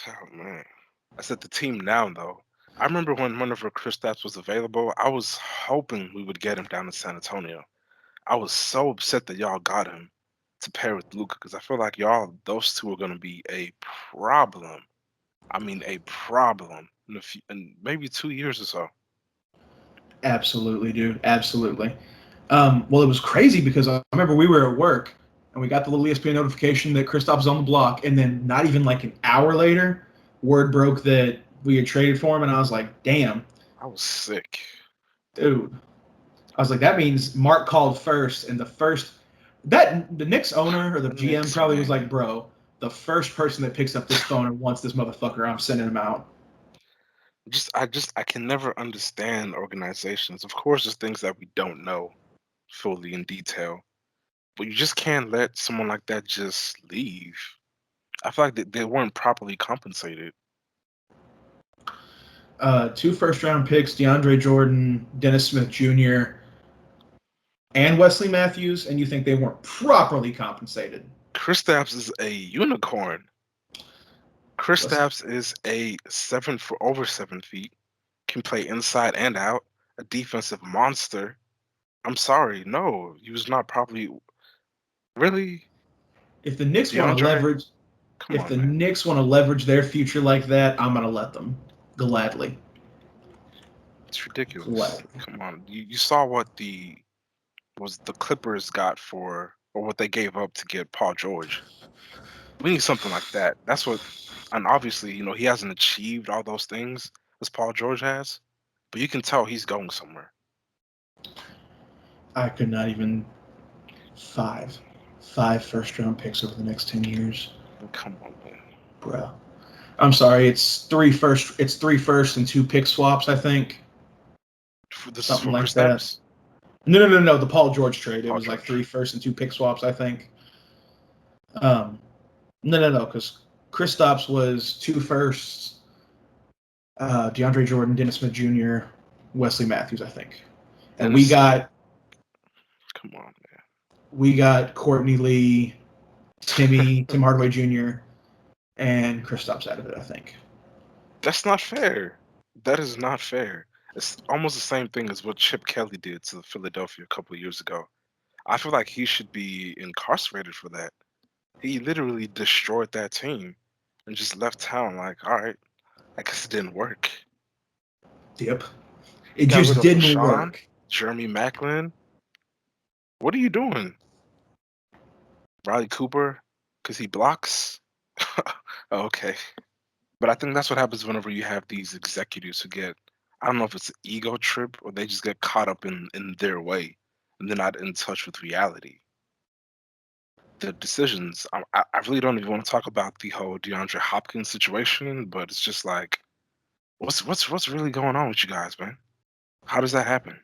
[SPEAKER 2] Oh man. I said the team now though. I remember when whenever Kristaps was available, I was hoping we would get him down to San Antonio. I was so upset that y'all got him to pair with Luca because I feel like those two are gonna be a problem. I mean, a problem in maybe 2 years or so.
[SPEAKER 1] Absolutely, dude. Absolutely. Well, it was crazy because I remember we were at work and we got the little ESPN notification that Kristaps was on the block, and then not even like an hour later, word broke that we had traded for him, and I was like, "Damn,
[SPEAKER 2] I was sick.
[SPEAKER 1] dude." I was like, "That means Mark called first, and the Knicks owner or the
[SPEAKER 2] The
[SPEAKER 1] GM
[SPEAKER 2] Knicks,
[SPEAKER 1] probably was
[SPEAKER 2] man.
[SPEAKER 1] like, bro, the first person that picks up this phone and wants this motherfucker, I'm sending him out."
[SPEAKER 2] I can never understand organizations. Of course, there's things that we don't know fully in detail, but you just can't let someone like that just leave. I feel like they weren't properly compensated.
[SPEAKER 1] 2 first-round picks, DeAndre Jordan, Dennis Smith Jr., and Wesley Matthews, and you think they weren't properly compensated?
[SPEAKER 2] Kristaps is a unicorn.
[SPEAKER 1] Listen,
[SPEAKER 2] Kristaps is a over 7 feet, can play inside and out, a defensive monster. I'm sorry, no, he was not properly. Really,
[SPEAKER 1] if the Knicks want to
[SPEAKER 2] DeAndre?
[SPEAKER 1] leverage,
[SPEAKER 2] Come
[SPEAKER 1] if
[SPEAKER 2] on,
[SPEAKER 1] the
[SPEAKER 2] man.
[SPEAKER 1] Knicks want to leverage their future like that, I'm gonna let them gladly.
[SPEAKER 2] It's ridiculous.
[SPEAKER 1] Gladly.
[SPEAKER 2] Come on, you saw what the Clippers got for, or what they gave up to get Paul George. We need something like that. That's what, and obviously, he hasn't achieved all those things as Paul George has, but you can tell he's going somewhere.
[SPEAKER 1] I could not even five first-round picks over the next 10 years,
[SPEAKER 2] Come on, man.
[SPEAKER 1] bro. I'm sorry, It's three first and 2 pick swaps, I think,
[SPEAKER 2] This is
[SPEAKER 1] something
[SPEAKER 2] for
[SPEAKER 1] like that.
[SPEAKER 2] Kristaps?
[SPEAKER 1] No. The Paul George trade. It
[SPEAKER 2] Paul
[SPEAKER 1] was like 3
[SPEAKER 2] George.
[SPEAKER 1] first and 2 pick swaps, I think. Um, no, because Kristaps was 2 firsts, DeAndre Jordan, Dennis Smith Jr., Wesley Matthews, I think, and we
[SPEAKER 2] Dennis Smith.
[SPEAKER 1] got
[SPEAKER 2] Come on, man.
[SPEAKER 1] we got Courtney Lee, Tim Hardaway Jr., and Kristaps out of it, I think.
[SPEAKER 2] That's not fair. That is not fair. It's almost the same thing as what Chip Kelly did to Philadelphia a couple of years ago. I feel like he should be incarcerated for that. He literally destroyed that team and just left town like, all right, I guess it didn't work.
[SPEAKER 1] Yep.
[SPEAKER 2] He
[SPEAKER 1] It
[SPEAKER 2] got rid
[SPEAKER 1] just
[SPEAKER 2] of
[SPEAKER 1] didn't
[SPEAKER 2] LaShawn,
[SPEAKER 1] work.
[SPEAKER 2] Jeremy Macklin. What are you doing? Riley Cooper? Because he blocks? Okay. But I think that's what happens whenever you have these executives who get, I don't know if it's an ego trip or they just get caught up in their way and they're not in touch with reality. The decisions, I really don't even want to talk about the whole DeAndre Hopkins situation, but it's just like, what's really going on with you guys, man? How does that happen?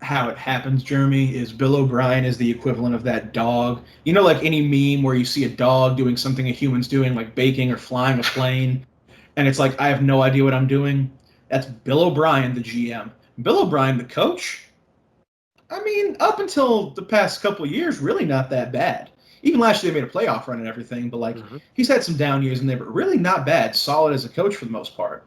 [SPEAKER 1] How it happens, Jeremy, is Bill O'Brien is the equivalent of that dog. You know, like any meme where you see a dog doing something a human's doing, like baking or flying a plane, and it's like, I have no idea what I'm doing. That's Bill O'Brien, the GM. Bill O'Brien, the coach, I mean, up until the past couple of years, really not that bad. Even last year, they made a playoff run and everything, but like,
[SPEAKER 2] hmm
[SPEAKER 1] he's had some down years in there, but really not bad. Solid as a coach for the most part.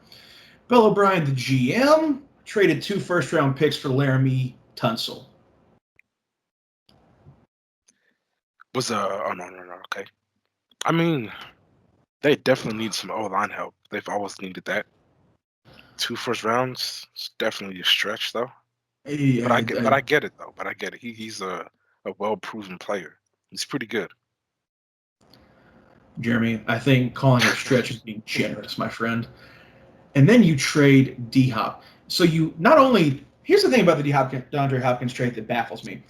[SPEAKER 1] Bill O'Brien, the GM, traded 2 first-round picks for Laramie Tunsil.
[SPEAKER 2] oh no, okay. I mean, they definitely need some O-line help. They've always needed that. 2 first rounds, it's definitely a stretch though. But I get it though. But I get it. He's a well proven player. He's pretty good.
[SPEAKER 1] Jeremy, I think calling it a stretch is being generous, my friend. And then you trade D Hop. So you not only here's the thing about the DeAndre Hopkins trade that baffles me.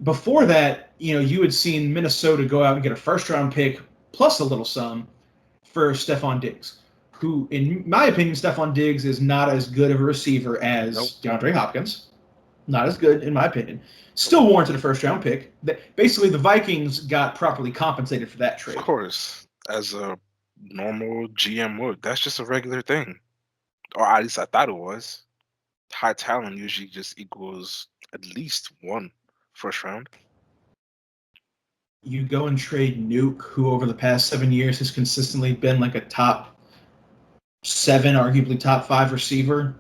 [SPEAKER 1] Before that, you had seen Minnesota go out and get a first round pick plus a little sum for Stephon Diggs, who, in my opinion, Stephon Diggs is not as good of a receiver
[SPEAKER 2] Nope.
[SPEAKER 1] as DeAndre Hopkins. Not as good, in my opinion. Still warranted a first round pick. Basically, the Vikings got properly compensated for that
[SPEAKER 2] Of
[SPEAKER 1] trade.
[SPEAKER 2] course, as a normal GM would. That's just a regular thing. Or at least I thought it was. High talent usually just equals at least one first round.
[SPEAKER 1] You go and trade Nuke, who over the past 7 years has consistently been like a top 7, arguably top 5 receiver,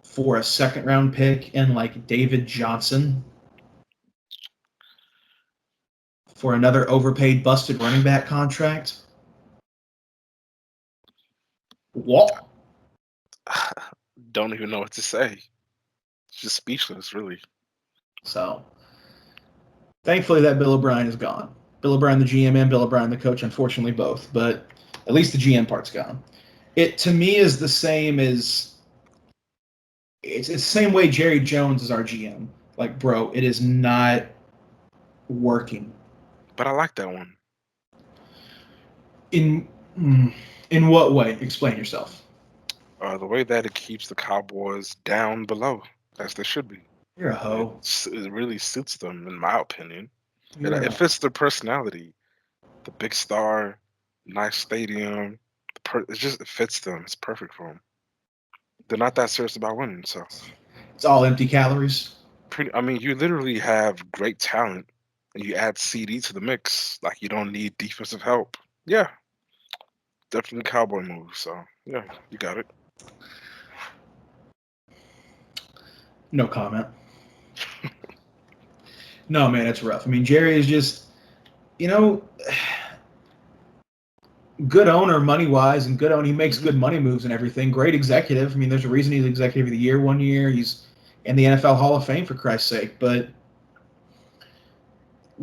[SPEAKER 1] for a second round pick, and like David Johnson for another overpaid, busted running back contract. What?
[SPEAKER 2] Don't even know what to say. Just speechless, really.
[SPEAKER 1] So, thankfully, that Bill O'Brien is gone. Bill O'Brien, the GM, and Bill O'Brien, the coach, unfortunately, both. But at least the GM part's gone. It, to me, is the same as it's the same way Jerry Jones is our GM. Like, bro, it is not working.
[SPEAKER 2] But I like that one.
[SPEAKER 1] In in what way? Explain yourself.
[SPEAKER 2] The way that it keeps the Cowboys down below, as they should be.
[SPEAKER 1] You're a hoe.
[SPEAKER 2] It really suits them, in my opinion.
[SPEAKER 1] You're
[SPEAKER 2] It
[SPEAKER 1] a
[SPEAKER 2] fits their personality. The big star, nice stadium. It fits them. It's perfect for them. They're not that serious about winning, so
[SPEAKER 1] It's all empty calories.
[SPEAKER 2] I mean, you literally have great talent, and you add CD to the mix. Like you don't need defensive help. Yeah, definitely cowboy move. So yeah, you got it.
[SPEAKER 1] No comment. No, man, it's rough. I mean, Jerry is just, you know, good owner money wise and good owner. He makes good money moves and everything. Great executive. I mean, there's a reason he's executive of the year one year. He's in the NFL Hall of Fame for Christ's sake. But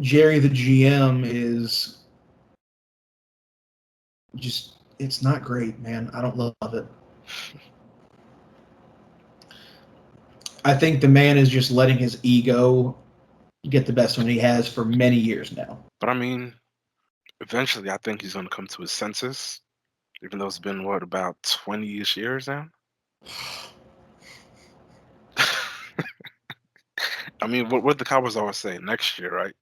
[SPEAKER 1] Jerry, the GM, is just, it's not great, man. I don't love it. I think the man is just letting his ego get the best one he has for many years now.
[SPEAKER 2] But I mean, eventually, I think he's going to come to his senses. Even though it's been what about 20-ish years now. I mean, what the Cowboys always say, next year, right?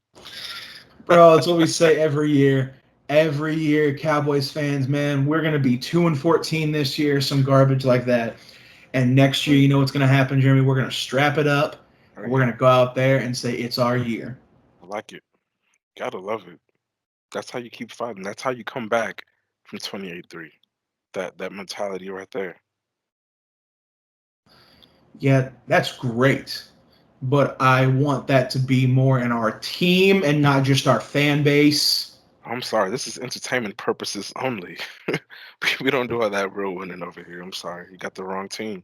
[SPEAKER 1] Bro, it's what we say every year. Every year, Cowboys fans, man, we're gonna be 2-14 this year, some garbage like that. And next year, you know what's gonna happen, Jeremy? We're gonna strap it up, and we're gonna go out there and say it's our year.
[SPEAKER 2] I like it. Gotta love it. That's how you keep fighting. That's how you come back from 28-3. That mentality right there.
[SPEAKER 1] Yeah, that's great. But I want that to be more in our team and not just our fan base.
[SPEAKER 2] I'm sorry, this is entertainment purposes only. We don't do all that real winning over here. I'm sorry, you got the wrong team.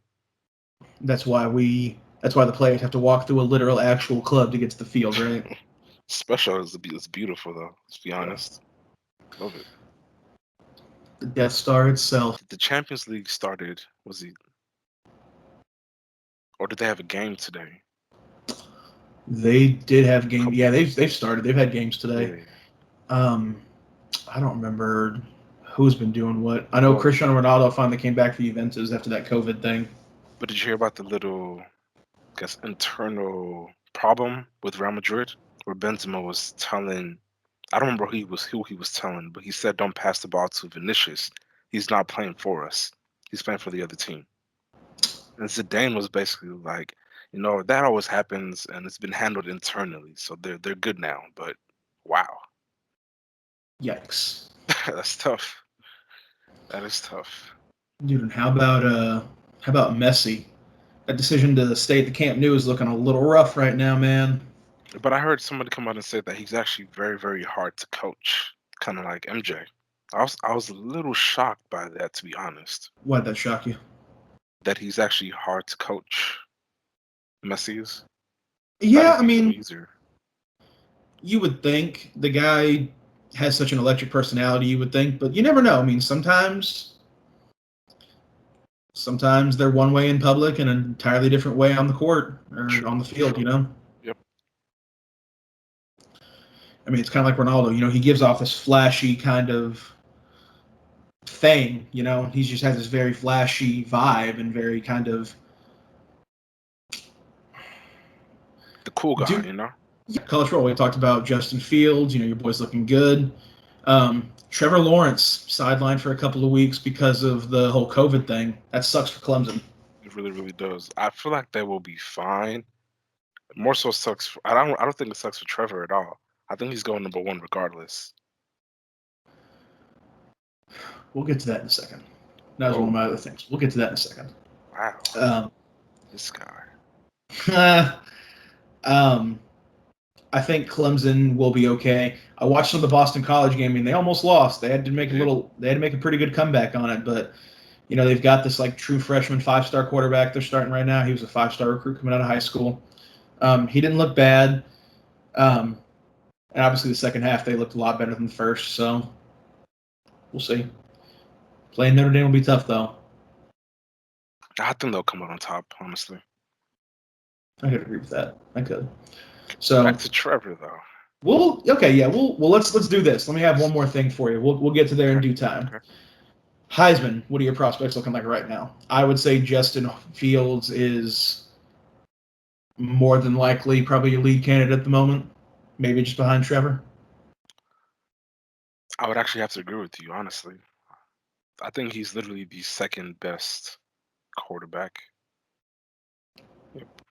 [SPEAKER 1] That's why the players have to walk through a literal actual club to get to the field, right?
[SPEAKER 2] Special is beautiful though. Let's be
[SPEAKER 1] Yeah.
[SPEAKER 2] honest. Love it.
[SPEAKER 1] The Death Star itself.
[SPEAKER 2] The Champions League started. Was it? Or did they have a game today?
[SPEAKER 1] They did have games.
[SPEAKER 2] Couple.
[SPEAKER 1] Yeah, they've started. They've had games today.
[SPEAKER 2] Yeah.
[SPEAKER 1] Um, I don't remember who's been doing what. I know
[SPEAKER 2] Well,
[SPEAKER 1] Cristiano Ronaldo finally came back for Juventus after that COVID thing.
[SPEAKER 2] but did you hear about the little, I guess, internal problem with Real Madrid, where Benzema was telling, I don't remember who he was telling, but he said, "Don't pass the ball to Vinicius. He's not playing for us. He's playing for the other team." And Zidane was basically like, that always happens, and it's been handled internally, so they're good now. But wow,
[SPEAKER 1] Yikes,
[SPEAKER 2] that's tough. That is tough.
[SPEAKER 1] dude! And how about Messi? That decision to stay at the Camp Nou is looking a little rough right now, man.
[SPEAKER 2] But I heard somebody come out and say that he's actually very, very hard to coach, kind of like MJ. I was a little shocked by that, to be honest,
[SPEAKER 1] Why'd that shock you?
[SPEAKER 2] that he's actually hard to coach. Messi is. Thought
[SPEAKER 1] Yeah,
[SPEAKER 2] it'd
[SPEAKER 1] I
[SPEAKER 2] be a little
[SPEAKER 1] mean,
[SPEAKER 2] easier.
[SPEAKER 1] you would think the guy has such an electric personality. You would think, but you never know. I mean, sometimes they're one way in public and an entirely different way on the court or
[SPEAKER 2] True,
[SPEAKER 1] on the field.
[SPEAKER 2] true. Yep.
[SPEAKER 1] I mean, it's kind of like Ronaldo. He gives off this flashy kind of thing. He just has this very flashy vibe and very kind of
[SPEAKER 2] The cool guy,
[SPEAKER 1] do.
[SPEAKER 2] you know?
[SPEAKER 1] Yeah, college football. We talked about Justin Fields. Your boy's looking good. Trevor Lawrence sidelined for a couple of weeks because of the whole COVID thing. That sucks for Clemson.
[SPEAKER 2] It really, really does. I feel like they will be fine. More so sucks. I don't think it sucks for Trevor at all. I think he's going number one regardless.
[SPEAKER 1] We'll get to that in a second. That was one of
[SPEAKER 2] Oh,
[SPEAKER 1] my other things. We'll get to that in a second.
[SPEAKER 2] wow.
[SPEAKER 1] Um,
[SPEAKER 2] This guy.
[SPEAKER 1] um, I think Clemson will be okay. I watched some of the Boston College game and they almost lost. They had to make
[SPEAKER 2] Yeah.
[SPEAKER 1] a pretty good comeback on it, but they've got this like true freshman 5-star quarterback they're starting right now. He was a 5-star recruit coming out of high school. He didn't look bad. And obviously the second half they looked a lot better than the first, so we'll see. Playing Notre Dame will be tough though.
[SPEAKER 2] I think they'll come out on top, honestly.
[SPEAKER 1] I could agree with that. I could.
[SPEAKER 2] Back
[SPEAKER 1] So
[SPEAKER 2] to Trevor though.
[SPEAKER 1] let's do this. Let me have one more thing for you. We'll get to there in
[SPEAKER 2] Okay.
[SPEAKER 1] due time.
[SPEAKER 2] Okay.
[SPEAKER 1] Heisman, what are your prospects looking like right now? I would say Justin Fields is more than likely probably your lead candidate at the moment, maybe just behind Trevor.
[SPEAKER 2] I would actually have to agree with you, honestly. I think he's literally the second best quarterback. Yep.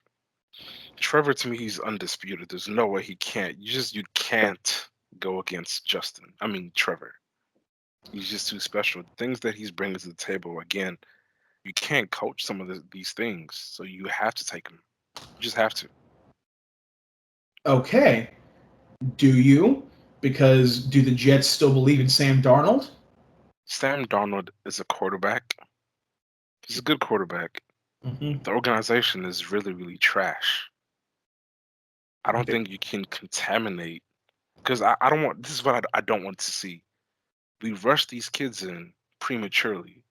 [SPEAKER 2] Trevor, to me, he's undisputed. There's no way he can't. You can't go against Justin. I mean, Trevor. He's just too special. The things that he's bringing to the table, again, you can't coach some of these things, so you have to take him. You just have to.
[SPEAKER 1] Okay. Do you? Because do the Jets still believe in Sam Darnold?
[SPEAKER 2] Sam Darnold is a quarterback. He's a good quarterback.
[SPEAKER 1] Mm-hmm.
[SPEAKER 2] The organization is really, really trash. I don't think you can contaminate because I don't want. This is what I don't want to see. We rush these kids in prematurely.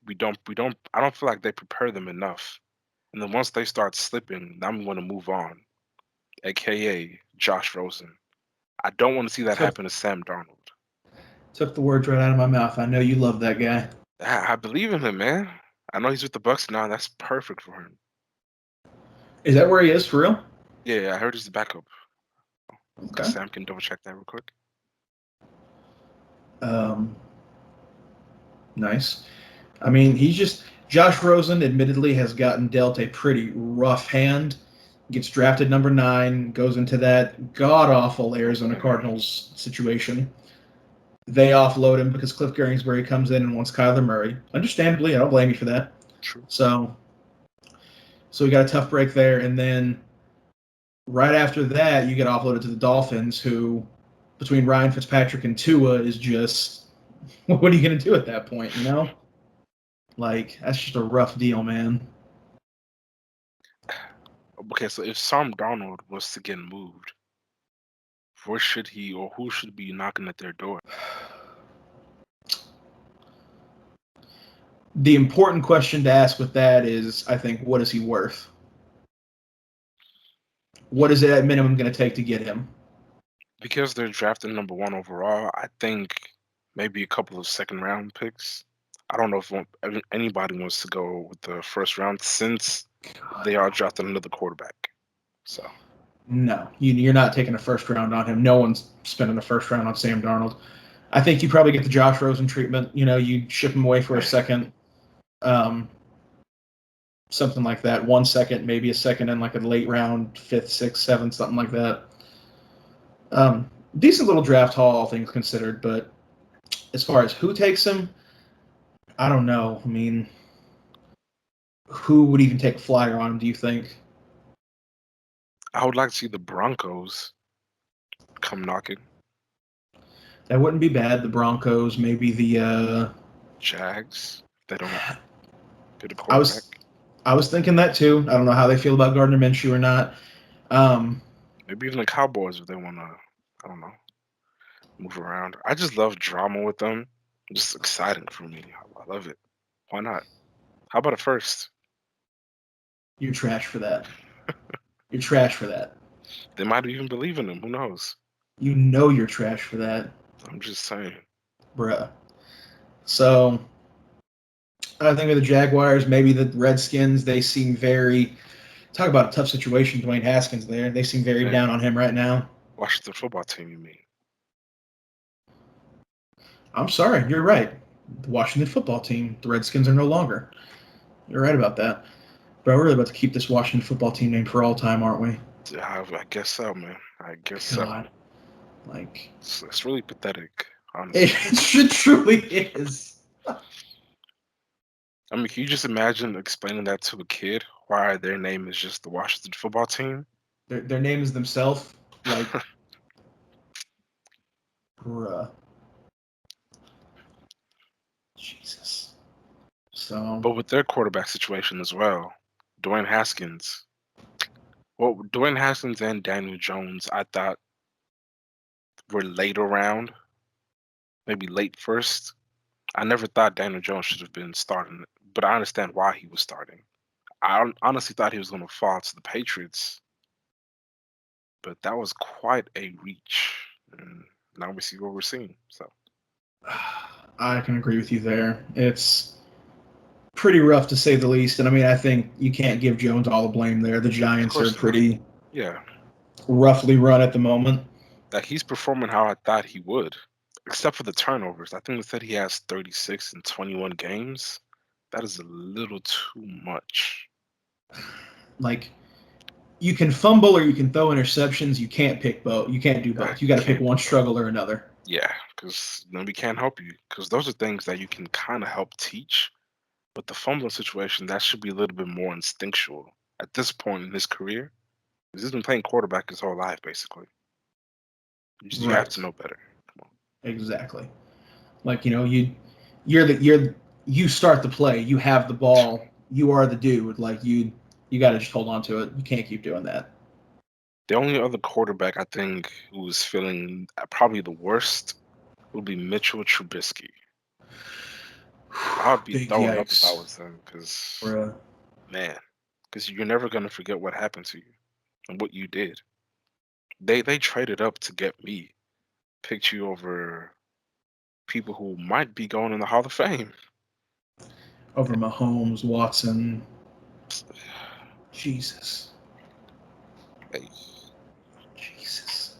[SPEAKER 2] We don't. I don't feel like they prepare them enough. And then once they start slipping, I'm going to move on. AKA Josh Rosen. I don't want to see that
[SPEAKER 1] Took,
[SPEAKER 2] happen to Sam Darnold.
[SPEAKER 1] took the words right out of my mouth. I know you love that guy.
[SPEAKER 2] I believe in him, man. I know he's with the Bucks now. That's perfect for him.
[SPEAKER 1] Is that where he is for real?
[SPEAKER 2] Yeah, I heard he's the backup.
[SPEAKER 1] Okay.
[SPEAKER 2] Sam can double check that real quick.
[SPEAKER 1] Um, nice. I mean, Josh Rosen admittedly has gotten dealt a pretty rough hand gets drafted number 9, goes into that god-awful Arizona Cardinals situation. They offload him because Cliff Kingsbury comes in and wants Kyler Murray. Understandably, I don't blame you for that.
[SPEAKER 2] True.
[SPEAKER 1] So we got a tough break there, and then right after that, you get offloaded to the Dolphins, who, between Ryan Fitzpatrick and Tua, is just, what are you going to do at that point, you know? Like, that's just a rough deal, man.
[SPEAKER 2] Okay, so if Sam Darnold was to get moved, where should he or who should be knocking at their door?
[SPEAKER 1] The important question to ask with that is, I think, what is he worth? What is it at minimum going to take to get him?
[SPEAKER 2] Because they're drafting number 1 overall, I think maybe a couple of second-round picks. I don't know if anybody wants to go with the first round since they are drafting another quarterback. So
[SPEAKER 1] No, you're not taking a first round on him. No one's spending a first round on Sam Darnold. I think you probably get the Josh Rosen treatment. You know, you ship him away for a second, something like that. 1 second, maybe a second in like a late round, 5th, 6th, 7th, something like that. Decent little draft haul, all things considered. But as far as who takes him, I don't know. I mean, who would even take a flyer on him, do you think?
[SPEAKER 2] I would like to see the Broncos come knocking.
[SPEAKER 1] That wouldn't be bad. The Broncos, maybe the
[SPEAKER 2] Jags. They don't get a quarterback.
[SPEAKER 1] I was thinking that too. I don't know how they feel about Gardner Minshew or not.
[SPEAKER 2] Maybe even the Cowboys if they want to, I don't know, move around. I just love drama with them. It's just exciting for me. I love it. Why not? How about a first?
[SPEAKER 1] You're trash for that. You're trash for that.
[SPEAKER 2] They might even believe in him. Who knows?
[SPEAKER 1] You know you're trash for that,
[SPEAKER 2] I'm just saying.
[SPEAKER 1] bruh. So I think with the Jaguars, maybe the Redskins, they seem very talk about a tough situation. Dwayne Haskins there. They seem very down on him right now.
[SPEAKER 2] Washington football team, you mean?
[SPEAKER 1] I'm sorry, you're right. The Washington football team, the Redskins are no longer. You're right about that. But we're really about to keep this Washington football team name for all time, aren't we?
[SPEAKER 2] I guess so, man. I guess
[SPEAKER 1] God.
[SPEAKER 2] so.
[SPEAKER 1] Like,
[SPEAKER 2] It's really pathetic, honestly.
[SPEAKER 1] it truly is.
[SPEAKER 2] I mean, can you just imagine explaining that to a kid why their name is just the Washington football team?
[SPEAKER 1] Their name is themselves. Like, bruh. Jesus. So,
[SPEAKER 2] But with their quarterback situation as well, Dwayne Haskins. Well, Dwayne Haskins and Daniel Jones, I thought were later round, maybe late first. I never thought Daniel Jones should have been starting, but I understand why he was starting. I honestly thought he was going to fall to the Patriots, but that was quite a reach. And now we see what we're seeing. So
[SPEAKER 1] I can agree with you there. It's pretty rough to say the least. And I mean, I think you can't give Jones all the blame there. The
[SPEAKER 2] of
[SPEAKER 1] Giants are
[SPEAKER 2] course not.
[SPEAKER 1] pretty
[SPEAKER 2] Yeah,
[SPEAKER 1] roughly run at the moment.
[SPEAKER 2] that he's performing how I thought he would, except for the turnovers. I think they said he has 36 in 21 games. That is a little too much.
[SPEAKER 1] Like, you can fumble or you can throw interceptions. You can't pick both. You can't do both. You got to pick one struggle or another.
[SPEAKER 2] Yeah, because then we can't help you. Because those are things that you can kind of help teach. But the fumbling situation, that should be a little bit more instinctual at this point in his career. Because he's been playing quarterback his whole life, basically. You have
[SPEAKER 1] Right.
[SPEAKER 2] to know better. Come on.
[SPEAKER 1] Exactly. Like, you know, you start the play. You have the ball. You are the dude. Like, you got to just hold on to it. You can't keep doing that.
[SPEAKER 2] The only other quarterback I think who is feeling probably the worst would be Mitchell Trubisky. I would be
[SPEAKER 1] Big
[SPEAKER 2] throwing up if I
[SPEAKER 1] yikes.
[SPEAKER 2] was him, because
[SPEAKER 1] Bruh.
[SPEAKER 2] man, because you're never gonna forget what happened to you and what you did. They traded up to get me, picked you over people who might be going in the Hall of Fame.
[SPEAKER 1] Over Mahomes, Watson. Jesus.
[SPEAKER 2] Hey,
[SPEAKER 1] Jesus.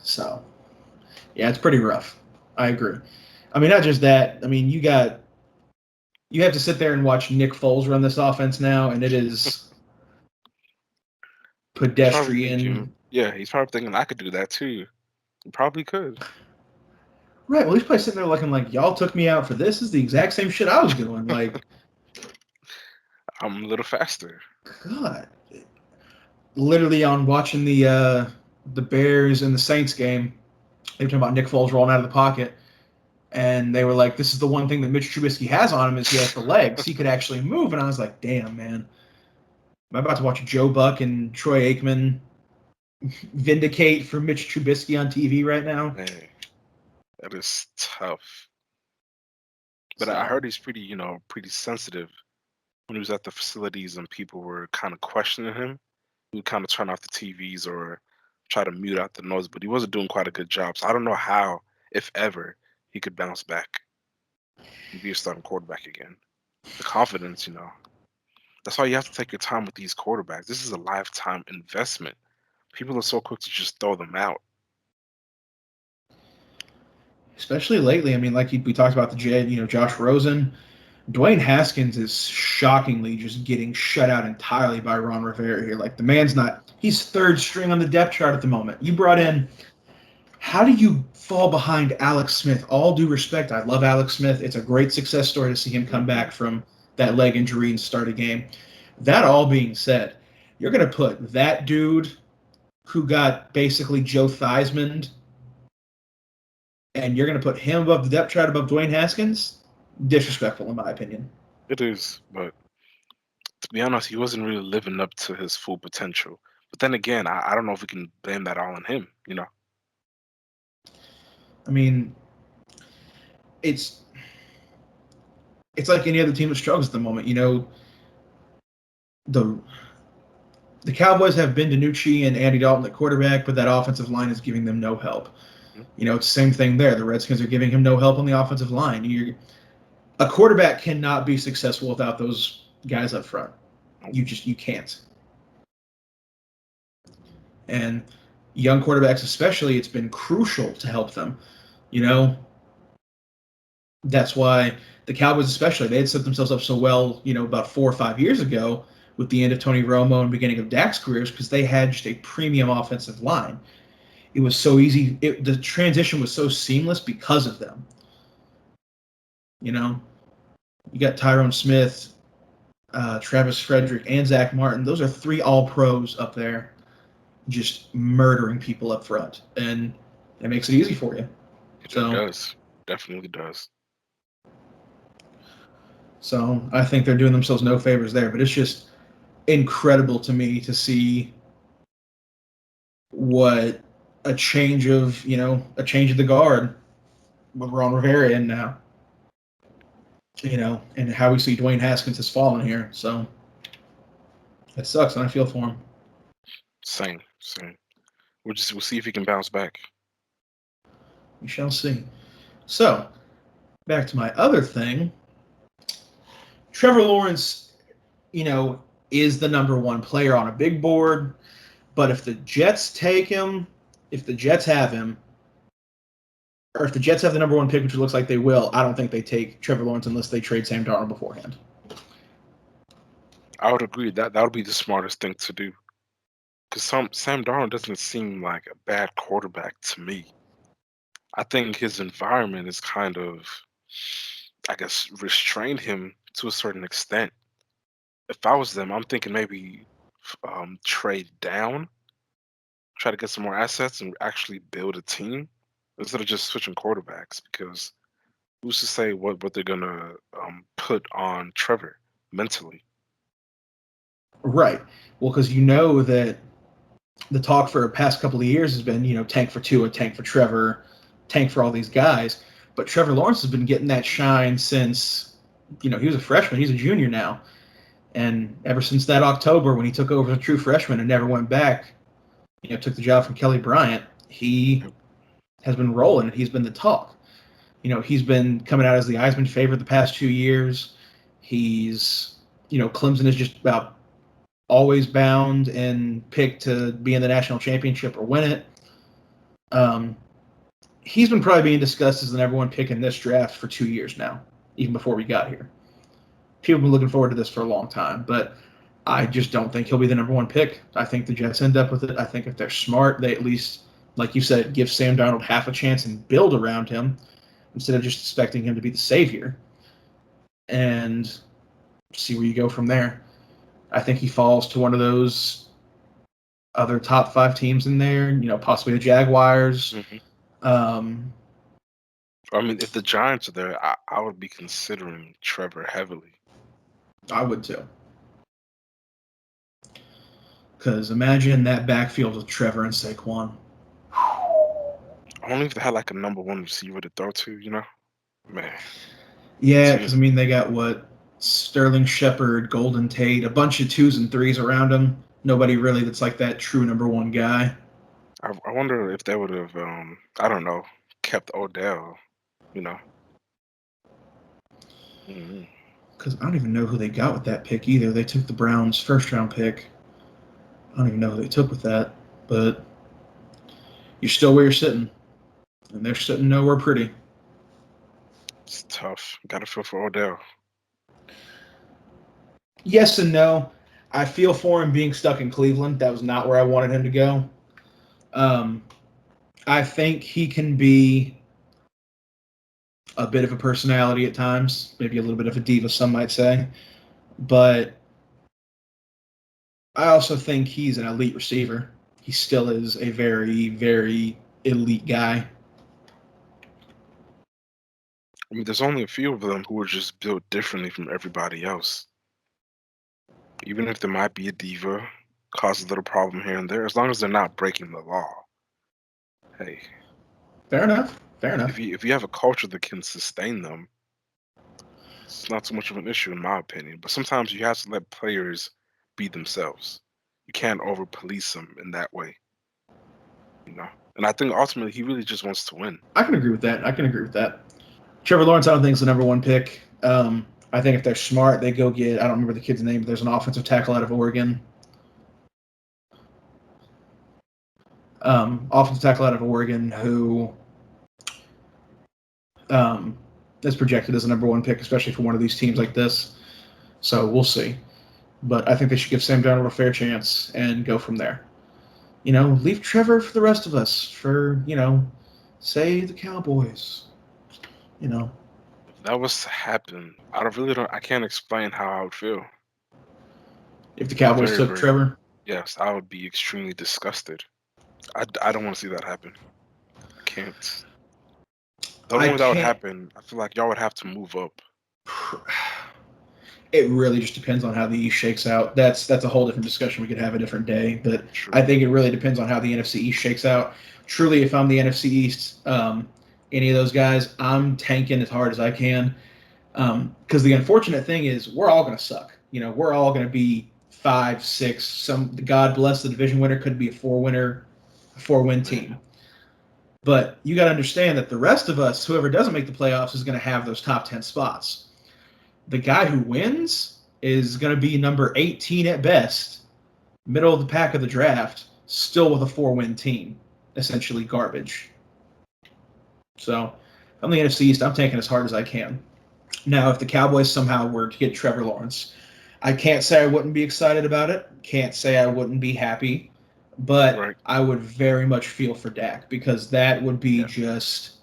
[SPEAKER 1] So, yeah, it's pretty rough. I agree. I mean, not just that. I mean, you have to sit there and watch Nick Foles run this offense now, and it is
[SPEAKER 2] He's probably
[SPEAKER 1] pedestrian.
[SPEAKER 2] thinking, yeah, he's probably thinking I could do that too. He probably could.
[SPEAKER 1] Right. Well, he's probably sitting there looking like y'all took me out for this. This is the exact same shit I was doing. Like,
[SPEAKER 2] I'm a little faster.
[SPEAKER 1] God. Literally on watching the Bears and the Saints game, they were talking about Nick Foles rolling out of the pocket, and they were like, "This is the one thing that Mitch Trubisky has on him is he has the legs. He could actually move." And I was like, "Damn, man, am I about to watch Joe Buck and Troy Aikman vindicate for Mitch Trubisky on TV right now?"
[SPEAKER 2] Man, that is tough. But I
[SPEAKER 1] So
[SPEAKER 2] heard he's pretty, pretty sensitive when he was at the facilities and people were kind of questioning him. He would kind of turn off the TVs or try to mute out the noise, but he wasn't doing quite a good job. So I don't know how, if ever, he could bounce back and be a starting quarterback again. The confidence. That's why you have to take your time with these quarterbacks. This is a lifetime investment. People are so quick to just throw them out.
[SPEAKER 1] especially lately, I mean, like we talked about the Jed, Josh Rosen. Dwayne Haskins is shockingly just getting shut out entirely by Ron Rivera here. Like the man's not, he's third string on the depth chart at the moment. You brought in, how do you fall behind Alex Smith? All due respect, I love Alex Smith. It's a great success story to see him come
[SPEAKER 2] Hmm.
[SPEAKER 1] back from that leg injury and start a game. That all being said, you're going to put that dude who got basically Joe Theismann, and you're going to put him above the depth chart above Dwayne Haskins? Disrespectful, in my opinion.
[SPEAKER 2] It is, but to be honest, he wasn't really living up to his full potential. But then again, I don't know if we can blame that all on him.
[SPEAKER 1] I mean, it's it's like any other team that struggles at the moment. The the Cowboys have Ben DiNucci and Andy Dalton at quarterback, but that offensive line is giving them no help.
[SPEAKER 2] Mhm.
[SPEAKER 1] It's the same thing there. The Redskins are giving him no help on the offensive line. A quarterback cannot be successful without those guys up front. You can't. And young quarterbacks especially, it's been crucial to help them. You know, that's why the Cowboys especially, they had set themselves up so well, about 4 or 5 years ago with the end of Tony Romo and beginning of Dak's careers because they had just a premium offensive line. It was so easy. The transition was so seamless because of them. You know, you got Tyrone Smith, Travis Frederick, and Zach Martin. Those are three all pros up there, just murdering people up front, and it makes it easy for you.
[SPEAKER 2] It
[SPEAKER 1] So,
[SPEAKER 2] does. Definitely does.
[SPEAKER 1] so I think they're doing themselves no favors there. But it's just incredible to me to see what a change of the guard with Ron Rivera in now. And how we see Dwayne Haskins has fallen here. So it sucks, and I feel for him.
[SPEAKER 2] Same, same. We'll see if he can bounce back.
[SPEAKER 1] We shall see. So back to my other thing. Trevor Lawrence, you know, is the number one player on a big board. But if the Jets take him, if the Jets have him, or if the Jets have the number one pick, which it looks like they will, I don't think they take Trevor Lawrence unless they trade Sam Darnold beforehand.
[SPEAKER 2] I would agree that would be the smartest thing to do. Because Sam Darnold doesn't seem like a bad quarterback to me. I think his environment is kind of, I guess, restrained him to a certain extent. If I was them, I'm thinking maybe trade down, try to get some more assets, and actually build a team instead of just switching quarterbacks. Because who's to say what they're gonna put on Trevor mentally?
[SPEAKER 1] Right. Well, because you know that the talk for the past couple of years has been, tank for Tua, tank for Trevor, tank for all these guys. But Trevor Lawrence has been getting that shine since, he was a freshman. He's a junior now. And ever since that October when he took over as a true freshman and never went back, took the job from Kelly Bryant, he has been rolling and he's been the talk. He's been coming out as the Heisman favorite the past 2 years. He's, Clemson is just about always bound and picked to be in the national championship or win it. He's been probably being discussed as the number one pick in this draft for 2 years now, even before we got here. People have been looking forward to this for a long time, but I just don't think he'll be the number one pick. I think the Jets end up with it. I think if they're smart, they at least, like you said, give Sam Darnold half a chance and build around him instead of just expecting him to be the savior and see where you go from there. I think he falls to one of those other top 5 teams in there, possibly the Jaguars. Um,
[SPEAKER 2] I mean, if the Giants are there, I would be considering Trevor heavily.
[SPEAKER 1] I would too. Because imagine that backfield with Trevor and Saquon.
[SPEAKER 2] Only if they had like a number one receiver to throw to, man.
[SPEAKER 1] Yeah, because they got Sterling Shepard, Golden Tate, a bunch of 2s and 3s around him. Nobody really that's like that true number one guy.
[SPEAKER 2] I wonder if they would have, I don't know, kept Odell,
[SPEAKER 1] Because I don't even know who they got with that pick either. They took the Browns' first-round pick. I don't even know who they took with that. But you're still where you're sitting. And they're sitting nowhere pretty.
[SPEAKER 2] It's tough. Got to feel for Odell.
[SPEAKER 1] Yes and no. I feel for him being stuck in Cleveland. That was not where I wanted him to go. I think he can be a bit of a personality at times, maybe a little bit of a diva, some might say. But I also think he's an elite receiver. He still is a very, very elite guy.
[SPEAKER 2] I mean, there's only a few of them who are just built differently from everybody else. Even if there might be a diva, cause a little problem here and there, as long as they're not breaking the law. Hey.
[SPEAKER 1] Fair enough. Fair enough.
[SPEAKER 2] If you have a culture that can sustain them, it's not so much of an issue in my opinion. But sometimes you have to let players be themselves. You can't over police them in that way. And I think ultimately he really just wants to win.
[SPEAKER 1] I can agree with that. Trevor Lawrence, I don't think is the number one pick. I think if they're smart, they go get, I don't remember the kid's name, but there's an offensive tackle out of Oregon. Who is projected as a number one pick, especially for one of these teams like this. So we'll see. But I think they should give Sam Darnold a fair chance and go from there. Leave Trevor for the rest of us. For, say the Cowboys.
[SPEAKER 2] If that was to happen, I can't explain how I would feel.
[SPEAKER 1] If the Cowboys took Trevor?
[SPEAKER 2] Yes, I would be extremely disgusted. I don't want to see that happen. I can't. The only way that would happen, I feel like y'all would have to move up.
[SPEAKER 1] It really just depends on how the East shakes out. That's a whole different discussion we could have a different day. But
[SPEAKER 2] True.
[SPEAKER 1] I think it really depends on how the NFC East shakes out. Truly, if I'm the NFC East, any of those guys, I'm tanking as hard as I can. Because the unfortunate thing is we're all going to suck. We're all going to be 5, 6. God bless the division winner could be a 4-win team. But you got to understand that the rest of us, whoever doesn't make the playoffs, is going to have those top 10 spots. The guy who wins is going to be number 18 at best, middle of the pack of the draft, still with a 4-win team, essentially garbage. So, I'm the NFC East. I'm taking as hard as I can. Now, if the Cowboys somehow were to get Trevor Lawrence, I can't say I wouldn't be excited about it. Can't say I wouldn't be happy. But right. I would very much feel for Dak because that would be just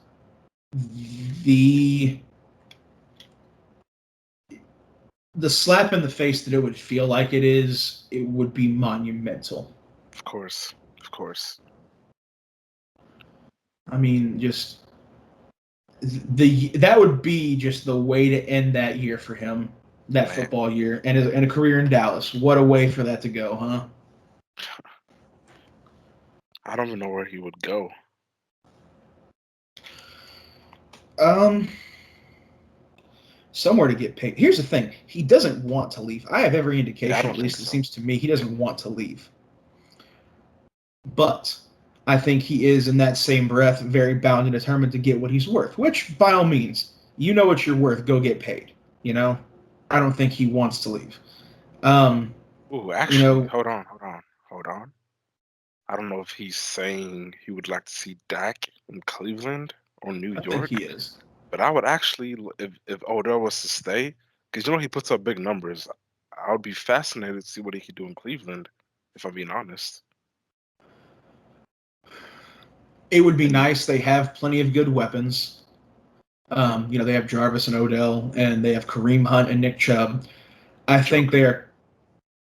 [SPEAKER 1] the slap in the face that it would feel like it would be monumental.
[SPEAKER 2] Of course.
[SPEAKER 1] I mean, just that would be just the way to end that year for him, that football year, and a career in Dallas. What a way for that to go, huh?
[SPEAKER 2] I don't even know where he would go.
[SPEAKER 1] Somewhere to get paid. Here's the thing. He doesn't want to leave. I have every indication, at least it seems to me, he doesn't want to leave. But I think he is, in that same breath, very bound and determined to get what he's worth, which, by all means, you know what you're worth, go get paid. I don't think he wants to leave.
[SPEAKER 2] Actually, hold on. I don't know if he's saying he would like to see Dak in Cleveland or New York.
[SPEAKER 1] I think he is.
[SPEAKER 2] But I would actually, if Odell was to stay, because he puts up big numbers, I would be fascinated to see what he could do in Cleveland, if I'm being honest.
[SPEAKER 1] It would be
[SPEAKER 2] And
[SPEAKER 1] nice. They have plenty of good weapons. They have Jarvis and Odell, and they have Kareem Hunt and Nick Chubb. I think
[SPEAKER 2] Joker,
[SPEAKER 1] they're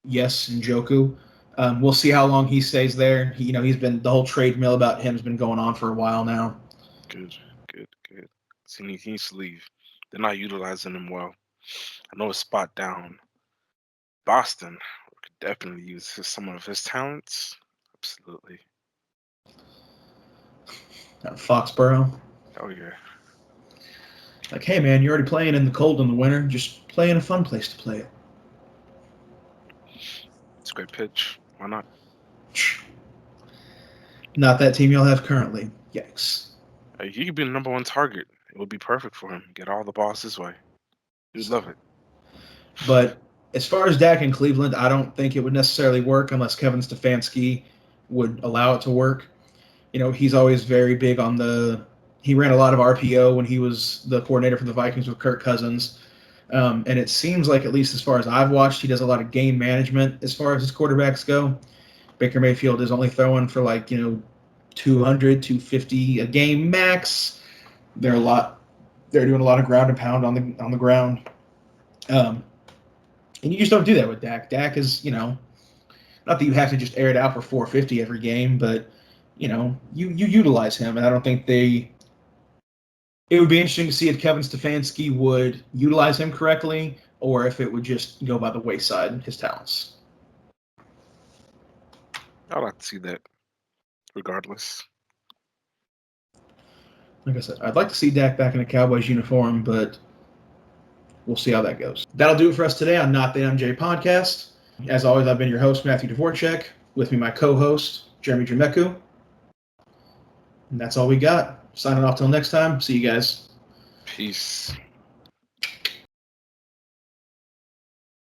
[SPEAKER 1] yes, Njoku. We'll see how long he stays there. He's been the whole trade mill about him has been going on for a while now.
[SPEAKER 2] good, good. So he needs to leave. They're not utilizing him well. I know a spot down. Boston could definitely use some of his talents. Absolutely.
[SPEAKER 1] Foxborough.
[SPEAKER 2] Oh yeah.
[SPEAKER 1] Like, hey man, you're already playing in the cold in the winter. Just play in a fun place to play it.
[SPEAKER 2] It's a great pitch. Why not?
[SPEAKER 1] Not that team y'all have currently. Yikes.
[SPEAKER 2] He could be the number one target. It would be perfect for him. Get all the balls his way. He would love it.
[SPEAKER 1] But as far as Dak in Cleveland, I don't think it would necessarily work unless Kevin Stefanski would allow it to work. He's always very big on he ran a lot of RPO when he was the coordinator for the Vikings with Kirk Cousins. And it seems like, at least as far as I've watched, he does a lot of game management as far as his quarterbacks go. Baker Mayfield is only throwing for 200, 250 a game max. They're doing a lot of ground and pound on the ground. And you just don't do that with Dak. Dak is, not that you have to just air it out for 450 every game, but you utilize him, and I don't think it would be interesting to see if Kevin Stefanski would utilize him correctly or if it would just go by the wayside, his talents.
[SPEAKER 2] I'd like to see that regardless.
[SPEAKER 1] Like I said, I'd like to see Dak back in a Cowboys uniform, but we'll see how that goes. That'll do it for us today on Not That MJ Podcast. As always, I've been your host, Matthew Dvorak. With me, my co-host, Jeremy Jameku. And that's all we got. Signing off till next time. See you guys.
[SPEAKER 2] Peace.